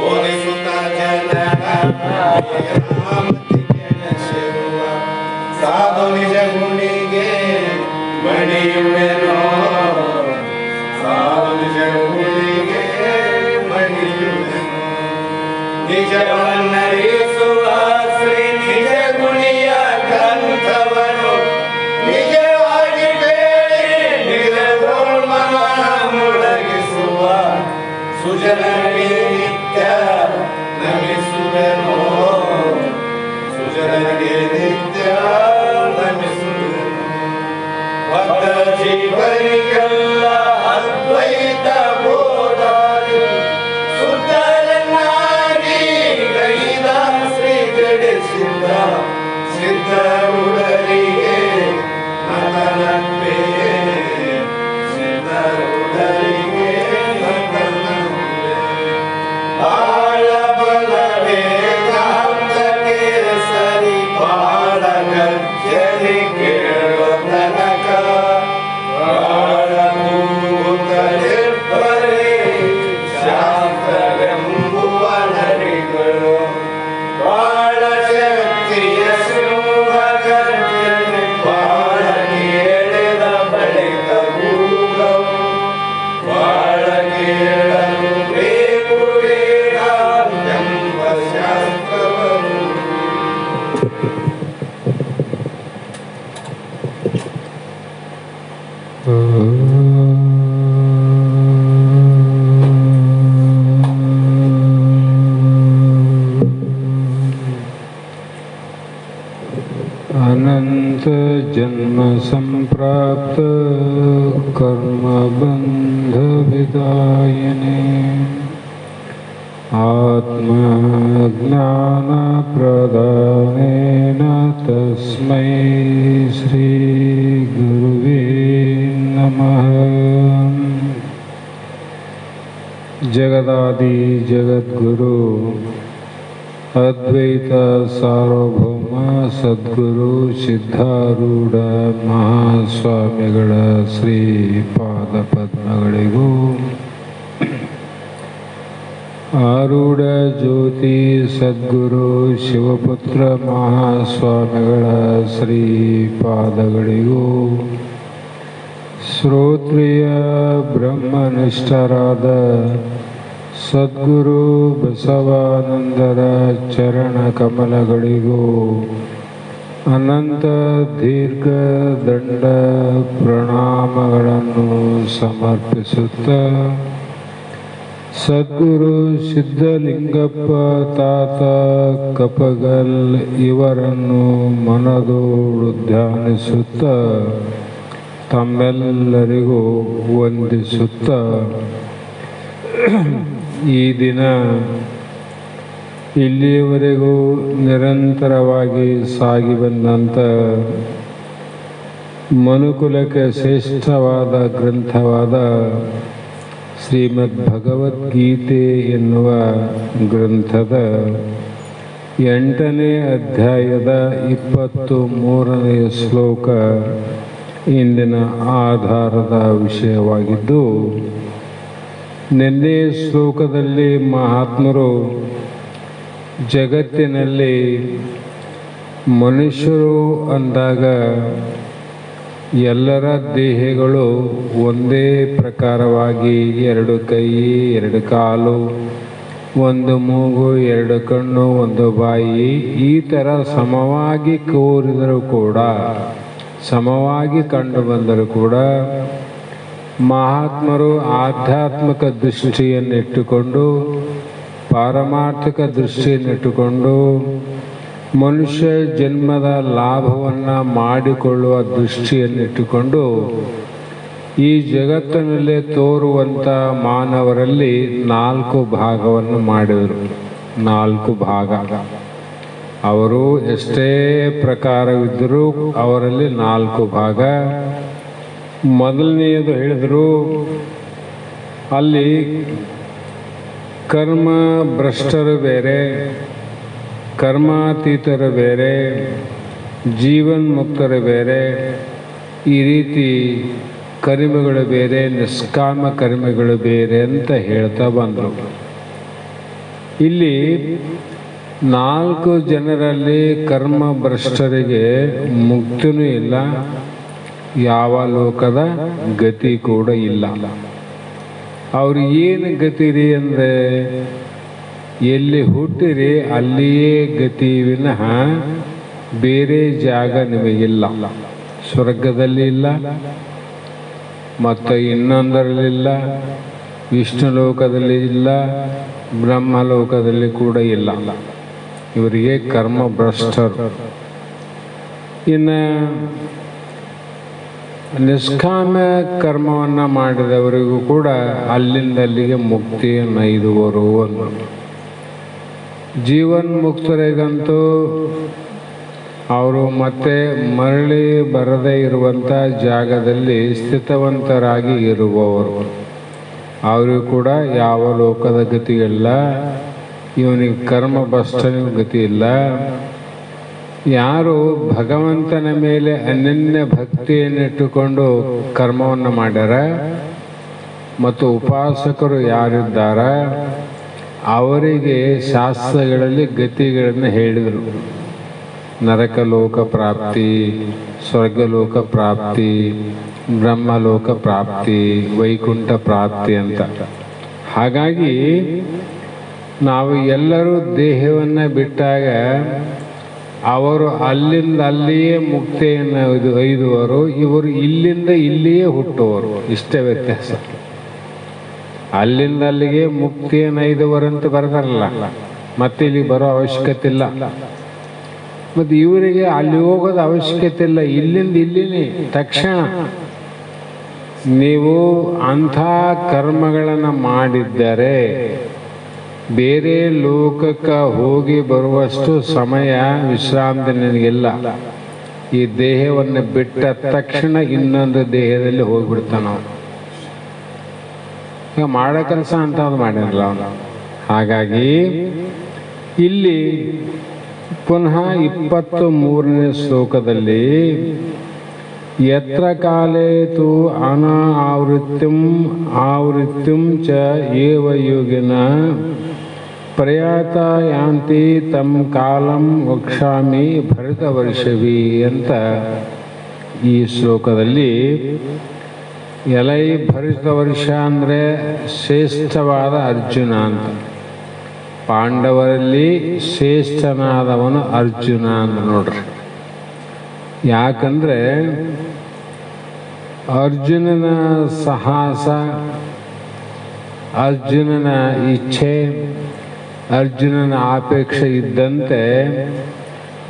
ಓದಿಸುತ್ತ ಜನರ ಸಾಧು ನಿಜ ಗುಣಿಗೆ ಮಣಿಯುವೆನೋ, ಸಾಧು ನಿಜ ಗುಣಿಗೆ ಮಣಿಯುವೆನೋ. ನಿಜವನ್ನರಿಸುವ ಶ್ರೀ ನಿಜ ಗುಣಿಯ ಗ್ರಂಥವನ್ನು ನಿಜವಾಗಿ ಕೇಳಿ ನಿಜಗೋಳ್ಮನ ಮುಳಗಿಸುವ ಸುಜನರಿಗೆ ನಿತ್ಯ ನಮಿಸುವೆನೋ, ಸುಜನರಿಗೆ ನಿತ್ಯ ನಮಿಸುವೆನೋ. ಭಕ್ತ ಜೀವನಿಗೆಲ್ಲ ಅದ್ವೈತ ಬೋಧಾದಿ ಸುತ್ತರನ್ನಾಗಿ ಗೈದ ಶ್ರೀ ಗಣೇಶಿಂದ ಸಿದ್ಧರುಡರಿಗೆ ನತನಂಬೆ, ಸಿದ್ಧರುಡರಿಗೆ ನತನಂಬೆ. ಬಾಳ ಬಲವೇ ಕಾಂತಕ್ಕೆ ಸರಿ ಬಾಳ ಗರ್ಜನೆ ಕೇಳೋ ತನಕ ಬಾಳ ಕೂಗುತ್ತಲಿಬ್ಬರೇ ಶಾಂತವೆಂಬುವ ನರಿಗಳು. ಬಾಳ ಶಕ್ತಿಯ ಸಿಂಹ ಗರ್ಜನೆ ಬಾಳ ಕೇಳಿದ ಬಳಿಕ ಕೂಗವು ಬಾಳ ಕೇಳಲು ಬೇಕು ಬೇಡ ಎಂಬ ಶಾಸ್ತ್ರವನ್ನು. अनंत जन्म संप्राप्त कर्म बंध विदायिने आत्मज्ञान प्रदानेन तस्मै श्री गुरुवे नमः. जगदादि जगद्गुरु अद्वैत सार्वभौम सद्गुರು ಸಿದ್ಧಾರೂಢ ಮಹಾಸ್ವಾಮಿಗಳ ಶ್ರೀಪಾದ ಪದ್ಮಗಳಿಗೂ, ಆರೂಢ ಜ್ಯೋತಿ ಸದ್ಗುರು ಶಿವಪುತ್ರ ಮಹಾಸ್ವಾಮಿಗಳ ಶ್ರೀಪಾದಗಳಿಗೂ, ಶ್ರೋತ್ರಿಯ ಬ್ರಹ್ಮನಿಷ್ಠರಾದ ಸದ್ಗುರು ಬಸವಾನಂದರ ಚರಣ ಕಮಲಗಳಿಗೂ ಅನಂತ ದೀರ್ಘ ದಂಡ ಪ್ರಣಾಮಗಳನ್ನು ಸಮರ್ಪಿಸುತ್ತ, ಸದ್ಗುರು ಸಿದ್ಧಲಿಂಗಪ್ಪ ತಾತ ಕಪಗಲ್ ಇವರನ್ನು ಮನದೋಡು ಧ್ಯಾನಿಸುತ್ತ, ತಮ್ಮೆಲ್ಲರಿಗೂ ವಂದಿಸುತ್ತ, ಈ ದಿನ ಇಲ್ಲಿಯವರೆಗೂ ನಿರಂತರವಾಗಿ ಸಾಗಿ ಬಂದಂಥ ಮನುಕುಲಕ್ಕೆ ಶ್ರೇಷ್ಠವಾದ ಗ್ರಂಥವಾದ ಶ್ರೀಮದ್ ಭಗವದ್ಗೀತೆ ಎನ್ನುವ ಗ್ರಂಥದ 8ನೇ ಅಧ್ಯಾಯದ 23ನೇ ಶ್ಲೋಕ ಇಂದಿನ ಆಧಾರದ ವಿಷಯವಾಗಿದ್ದು, ನಿನ್ನೆ ಶ್ಲೋಕದಲ್ಲಿ ಮಹಾತ್ಮರು ಜಗತ್ತಿನಲ್ಲಿ ಮನುಷ್ಯರು ಅಂದಾಗ ಎಲ್ಲರ ದೇಹಗಳು ಒಂದೇ ಪ್ರಕಾರವಾಗಿ 2 ಕೈ 2 ಕಾಲು, 1 ಮೂಗು, 2 ಕಣ್ಣು, 1 ಬಾಯಿ, ಈ ಥರ ಸಮವಾಗಿ ಕೋರಿದರೂ ಕೂಡ, ಸಮವಾಗಿ ಕಂಡು ಬಂದರೂ ಕೂಡ ಮಹಾತ್ಮರು ಆಧ್ಯಾತ್ಮಿಕ ದೃಷ್ಟಿಯನ್ನಿಟ್ಟುಕೊಂಡು, ಪಾರಮಾರ್ಥಿಕ ದೃಷ್ಟಿಯನ್ನಿಟ್ಟುಕೊಂಡು, ಮನುಷ್ಯ ಜನ್ಮದ ಲಾಭವನ್ನು ಮಾಡಿಕೊಳ್ಳುವ ದೃಷ್ಟಿಯನ್ನಿಟ್ಟುಕೊಂಡು ಈ ಜಗತ್ತಿನಲ್ಲಿ ತೋರುವಂಥ ಮಾನವರಲ್ಲಿ 4 ಭಾಗವನ್ನು ಮಾಡಿದರು. 4 ಭಾಗ. ಅವರು ಎಷ್ಟೇ ಪ್ರಕಾರವಿದ್ದರೂ ಅವರಲ್ಲಿ 4 ಭಾಗ. ಮೊದಲನೆಯದು ಹೇಳಿದರು, ಅಲ್ಲಿ ಕರ್ಮ ಭ್ರಷ್ಟರು ಬೇರೆ, ಕರ್ಮಾತೀತರು ಬೇರೆ, ಜೀವನ್ಮುಕ್ತರು ಬೇರೆ, ಈ ರೀತಿ ಕರ್ಮಿಗಳು ಬೇರೆ, ನಿಷ್ಕಾಮ ಕರ್ಮಿಗಳು ಬೇರೆ ಅಂತ ಹೇಳ್ತಾ ಬಂದರು. ಇಲ್ಲಿ 4 ಜನರಲ್ಲಿ ಕರ್ಮ ಭ್ರಷ್ಟರಿಗೆ ಮುಕ್ತಿನೂ ಇಲ್ಲ, ಯಾವ ಲೋಕದ ಗತಿ ಕೂಡ ಇಲ್ಲ. ಅವ್ರು ಏನು ಗತಿ ರೀ ಅಂದರೆ, ಎಲ್ಲಿ ಹುಟ್ಟಿರಿ ಅಲ್ಲಿಯೇ ಗತಿ ವಿನಃ ಬೇರೆ ಜಾಗ ನಿಮಗಿಲ್ಲ. ಸ್ವರ್ಗದಲ್ಲಿ ಇಲ್ಲ, ಮತ್ತು ಇನ್ನೊಂದರಲ್ಲಿಲ್ಲ, ವಿಷ್ಣು ಲೋಕದಲ್ಲಿ ಇಲ್ಲ, ಬ್ರಹ್ಮಲೋಕದಲ್ಲಿ ಕೂಡ ಇಲ್ಲ. ಇವರಿಗೆ ಕರ್ಮ ಭ್ರಷ್ಟರು. ಇನ್ನು ನಿಷ್ಕಾಮ ಕರ್ಮವನ್ನು ಮಾಡಿದವರಿಗೂ ಕೂಡ ಅಲ್ಲಿಂದ ಅಲ್ಲಿಗೆ ಮುಕ್ತಿಯನ್ನು ಐದುವರು ಅಂದರು. ಜೀವನ್ಮುಕ್ತರಿಗಂತೂ ಅವರು ಮತ್ತೆ ಮರಳಿ ಬರದೇ ಇರುವಂಥ ಜಾಗದಲ್ಲಿ ಸ್ಥಿತವಂತರಾಗಿ ಇರುವವರು. ಅವರಿಗೂ ಕೂಡ ಯಾವ ಲೋಕದ ಗತಿ ಇಲ್ಲ, ಇವನಿಗೆ ಕರ್ಮ ಭ್ರಷ್ಟನಿಗೂ ಗತಿ ಇಲ್ಲ. ಯಾರು ಭಗವಂತನ ಮೇಲೆ ಅನನ್ಯ ಭಕ್ತಿಯನ್ನಿಟ್ಟುಕೊಂಡು ಕರ್ಮವನ್ನು ಮಾಡ್ಯಾರ ಮತ್ತು ಉಪಾಸಕರು ಯಾರಿದ್ದಾರ ಅವರಿಗೆ ಶಾಸ್ತ್ರಗಳಲ್ಲಿ ಗತಿಗಳನ್ನು ಹೇಳಿದರು. ನರಕಲೋಕ ಪ್ರಾಪ್ತಿ, ಸ್ವರ್ಗಲೋಕ ಪ್ರಾಪ್ತಿ, ಬ್ರಹ್ಮಲೋಕ ಪ್ರಾಪ್ತಿ, ವೈಕುಂಠ ಪ್ರಾಪ್ತಿ ಅಂತ. ಹಾಗಾಗಿ ನಾವು ಎಲ್ಲರೂ ದೇಹವನ್ನು ಬಿಟ್ಟಾಗ ಅವರು ಅಲ್ಲಿಂದ ಅಲ್ಲಿಯೇ ಮುಕ್ತಿಯನ್ನು ಒಯ್ದುವರು, ಇವರು ಇಲ್ಲಿಂದ ಇಲ್ಲಿಯೇ ಹುಟ್ಟುವರು. ಇಷ್ಟೇ ವ್ಯತ್ಯಾಸ. ಅಲ್ಲಿಂದ ಅಲ್ಲಿಗೆ ಮುಕ್ತಿಯನ್ನು ಐದುವರಂತ ಬರ್ತಾರಲ್ಲ, ಮತ್ತೆ ಇಲ್ಲಿ ಬರೋ ಅವಶ್ಯಕತೆ ಇಲ್ಲ. ಮತ್ತು ಇವರಿಗೆ ಅಲ್ಲಿ ಹೋಗೋದು ಅವಶ್ಯಕತೆ ಇಲ್ಲ, ಇಲ್ಲಿಂದ ಇಲ್ಲಿನೇ ತಕ್ಷಣ. ನೀವು ಅಂಥ ಕರ್ಮಗಳನ್ನು ಮಾಡಿದ್ದರೆ ಬೇರೆ ಲೋಕಕ್ಕೆ ಹೋಗಿ ಬರುವಷ್ಟು ಸಮಯ ವಿಶ್ರಾಂತಿ ನಿನಗಿಲ್ಲ. ಈ ದೇಹವನ್ನು ಬಿಟ್ಟ ತಕ್ಷಣ ಇನ್ನೊಂದು ದೇಹದಲ್ಲಿ ಹೋಗ್ಬಿಡ್ತಾನ. ಈಗ ಮಾಡೋ ಕೆಲಸ ಅಂತ ಅದು ಮಾಡಿರಲ್ಲ ಅವನು. ಹಾಗಾಗಿ ಇಲ್ಲಿ ಪುನಃ 23ನೇ ಶ್ಲೋಕದಲ್ಲಿ ಯತ್ರ ಕಾಲೇ ತು ಆವೃತ್ತಿಂ ಚ ಏವ ಯೋಗಿನ ಪ್ರಯಾತ ಯಾಂತಿ ತಂ ಕಾಲಂ ವಕ್ಷಾಮಿ ಭರತ ವರ್ಷವಿ ಅಂತ ಈ ಶ್ಲೋಕದಲ್ಲಿ. ಎಲೈ ಭರತ ವರ್ಷ ಅಂದರೆ ಶ್ರೇಷ್ಠವಾದ ಅರ್ಜುನ ಅಂತ. ಪಾಂಡವರಲ್ಲಿ ಶ್ರೇಷ್ಠನಾದವನು ಅರ್ಜುನ ಅಂತ ನೋಡ್ರಿ. ಯಾಕಂದರೆ ಅರ್ಜುನನ ಸಾಹಸ, ಅರ್ಜುನನ ಇಚ್ಛೆ, ಅರ್ಜುನನ ಅಪೇಕ್ಷೆ ಇದ್ದಂತೆ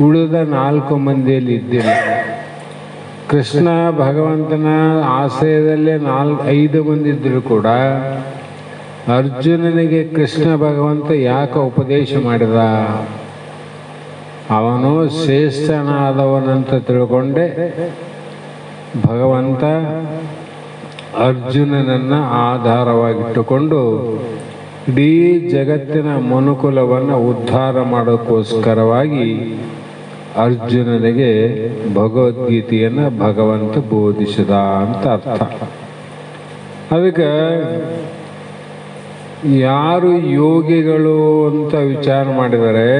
ಉಳಿದ 4 ಮಂದಿಯಲ್ಲಿ ಇದ್ದಿಲ್ಲ. ಕೃಷ್ಣ ಭಗವಂತನ ಆಶ್ರಯದಲ್ಲೇ 5 ಮಂದಿ ಇದ್ದರೂ ಕೂಡ ಅರ್ಜುನನಿಗೆ ಕೃಷ್ಣ ಭಗವಂತ ಯಾಕೆ ಉಪದೇಶ ಮಾಡಿದ? ಅವನು ಶ್ರೇಷ್ಠನಾದವನಂತ ತಿಳ್ಕೊಂಡೆ ಭಗವಂತ ಅರ್ಜುನನನ್ನು ಆಧಾರವಾಗಿಟ್ಟುಕೊಂಡು ಇಡೀ ಜಗತ್ತಿನ ಮನುಕುಲವನ್ನು ಉದ್ಧಾರ ಮಾಡೋಕ್ಕೋಸ್ಕರವಾಗಿ ಅರ್ಜುನನಿಗೆ ಭಗವದ್ಗೀತೆಯನ್ನು ಭಗವಂತ ಬೋಧಿಸಿದ ಅಂತ ಅರ್ಥ. ಅದಕ್ಕೆ ಯಾರು ಯೋಗಿಗಳು ಅಂತ ವಿಚಾರ ಮಾಡಿದರೆ,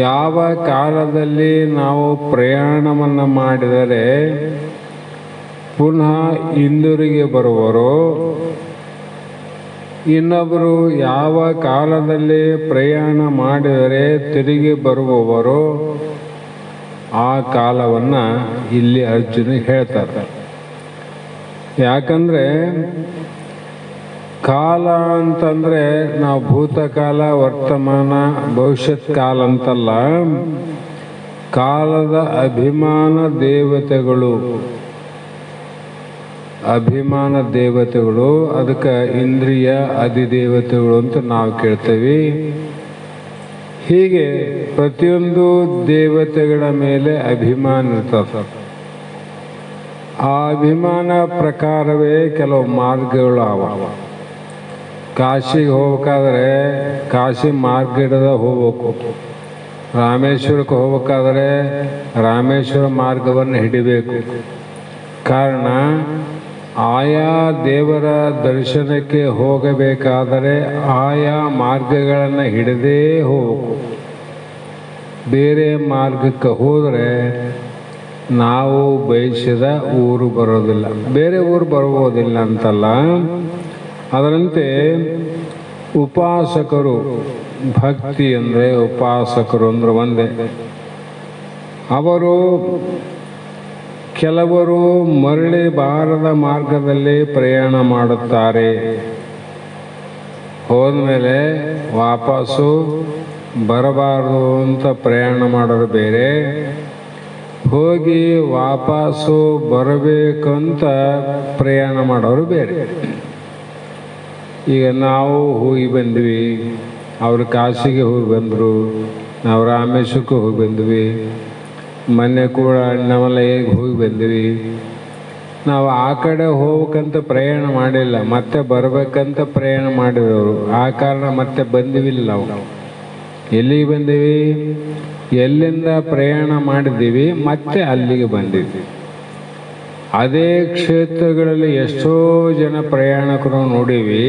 ಯಾವ ಕಾಲದಲ್ಲಿ ನಾವು ಪ್ರಯಾಣವನ್ನು ಮಾಡಿದರೆ ಪುನಃ ಹಿಂದಿರುಗಿ ಬರುವರೋ, ಇನ್ನೊಬ್ಬರು ಯಾವ ಕಾಲದಲ್ಲಿ ಪ್ರಯಾಣ ಮಾಡಿದರೆ ತಿರುಗಿ ಬರುವವರೋ ಆ ಕಾಲವನ್ನು ಇಲ್ಲಿ ಅರ್ಜುನ ಹೇಳ್ತಾರೆ. ಯಾಕಂದರೆ ಕಾಲ ಅಂತಂದರೆ ನಾವು ಭೂತಕಾಲ, ವರ್ತಮಾನ, ಭವಿಷ್ಯತ್ ಕಾಲ ಅಂತಲ್ಲ. ಕಾಲದ ಅಭಿಮಾನ ದೇವತೆಗಳು, ಅದಕ್ಕೆ ಇಂದ್ರಿಯ ಅಧಿದೇವತೆಗಳು ಅಂತ ನಾವು ಕೇಳ್ತೇವೆ. ಹೀಗೆ ಪ್ರತಿಯೊಂದು ದೇವತೆಗಳ ಮೇಲೆ ಅಭಿಮಾನ ಇರ್ತದೆ. ಆ ಅಭಿಮಾನ ಪ್ರಕಾರವೇ ಕೆಲವು ಮಾರ್ಗಗಳು ಅವ. ಕಾಶಿಗೆ ಹೋಗ್ಬೇಕಾದ್ರೆ ಕಾಶಿ ಮಾರ್ಗ ಹಿಡಿದ ಹೋಗ್ಬೇಕು. ರಾಮೇಶ್ವರಕ್ಕೆ ಹೋಗ್ಬೇಕಾದ್ರೆ ರಾಮೇಶ್ವರ ಮಾರ್ಗವನ್ನು ಹಿಡಿಬೇಕು. ಕಾರಣ ಆಯಾ ದೇವರ ದರ್ಶನಕ್ಕೆ ಹೋಗಬೇಕಾದರೆ ಆಯಾ ಮಾರ್ಗಗಳನ್ನು ಹಿಡದೇ ಹೋಗಬೇಕು. ಬೇರೆ ಮಾರ್ಗಕ್ಕೆ ಹೋದರೆ ನಾವು ಬಯಸಿದ ಊರು ಬರೋದಿಲ್ಲ, ಬೇರೆ ಊರು ಬರ್ಬೋದಿಲ್ಲ ಅಂತಲ್ಲ. ಅದರಂತೆ ಉಪಾಸಕರು, ಭಕ್ತಿ ಅಂದರೆ ಉಪಾಸಕರು ಅಂದ್ರೆ ಒಂದೇ. ಅವರು ಕೆಲವರು ಮರಳಿ ಬಾರದ ಮಾರ್ಗದಲ್ಲಿ ಪ್ರಯಾಣ ಮಾಡುತ್ತಾರೆ. ಹೋದ್ಮೇಲೆ ವಾಪಸ್ಸು ಬರಬಾರದು ಅಂತ ಪ್ರಯಾಣ ಮಾಡೋರು ಬೇರೆ, ಹೋಗಿ ವಾಪಸ್ಸು ಬರಬೇಕಂತ ಪ್ರಯಾಣ ಮಾಡೋರು ಬೇರೆ. ಈಗ ನಾವು ಹೋಗಿ ಬಂದ್ವಿ, ಅವರು ಕಾಶಿಗೆ ಹೋಗಿ ಬಂದರು, ನಾವು ರಾಮೇಶ್ವರಕ್ಕೆ ಹೋಗಿ ಬಂದ್ವಿ, ಮೊನ್ನೆ ಕೂಡ ಅಣ್ಣಾಮಲೈಗೆ ಹೋಗಿ ಬಂದ್ವಿ. ನಾವು ಆ ಕಡೆ ಹೋಗ್ಬೇಕಂತ ಪ್ರಯಾಣ ಮಾಡಿಲ್ಲ, ಮತ್ತೆ ಬರಬೇಕಂತ ಪ್ರಯಾಣ ಮಾಡಿದವರು. ಆ ಕಾರಣ ಮತ್ತೆ ಬಂದಿವಿಲ್ಲ. ನಾವು ಎಲ್ಲಿಗೆ ಬಂದೀವಿ? ಎಲ್ಲಿಂದ ಪ್ರಯಾಣ ಮಾಡಿದ್ದೀವಿ ಮತ್ತೆ ಅಲ್ಲಿಗೆ ಬಂದಿದ್ವಿ. ಅದೇ ಕ್ಷೇತ್ರಗಳಲ್ಲಿ ಎಷ್ಟೋ ಜನ ಪ್ರಯಾಣಿಕರು ನೋಡೀವಿ.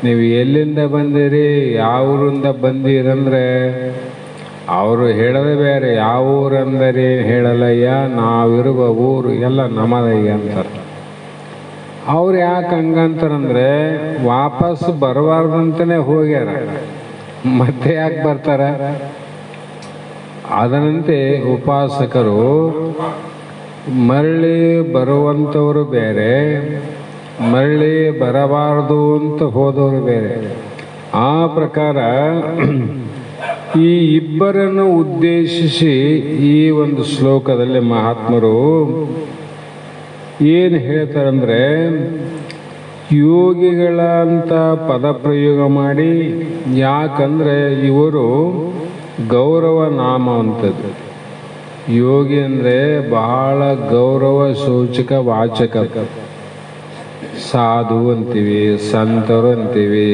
ನೀವು ಎಲ್ಲಿಂದ ಬಂದಿರಿ, ಯಾವ ಊರಿಂದ ಬಂದಿರಂದ್ರೆ ಅವರು ಹೇಳೋದೇ ಬೇರೆ. ಯಾವ ಊರಂದರೆ ಹೇಳಲ್ಲಯ್ಯ, ನಾವಿರುವ ಊರು ಎಲ್ಲ ನಮ್ಮದಯ್ಯ ಅಂತಾರೆ. ಅವ್ರು ಯಾಕೆ ಹಂಗಂತಾರಂದ್ರೆ ವಾಪಸ್ ಬರಬಾರ್ದಂತಲೇ ಹೋಗ್ಯಾರ, ಮತ್ತೆ ಯಾಕೆ ಬರ್ತಾರ? ಅದರಂತೆ ಉಪಾಸಕರು ಮರಳಿ ಬರುವಂಥವರು ಬೇರೆ, ಮರಳಿ ಬರಬಾರದು ಅಂತ ಹೋದವರು ಬೇರೆ. ಆ ಪ್ರಕಾರ ಈ ಇಬ್ಬರನ್ನು ಉದ್ದೇಶಿಸಿ ಈ ಒಂದು ಶ್ಲೋಕದಲ್ಲಿ ಮಹಾತ್ಮರು ಏನು ಹೇಳ್ತಾರಂದ್ರೆ, ಯೋಗಿಗಳ ಅಂತ ಪದಪ್ರಯೋಗ ಮಾಡಿ. ಯಾಕಂದ್ರೆ ಇವರು ಗೌರವ ನಾಮವಂಥದ್ದು. ಯೋಗಿ ಅಂದರೆ ಬಹಳ ಗೌರವ ಸೂಚಕ ವಾಚಕ. ಸಾಧು ಅಂತೀವಿ, ಸಂತರು ಅಂತೀವಿ,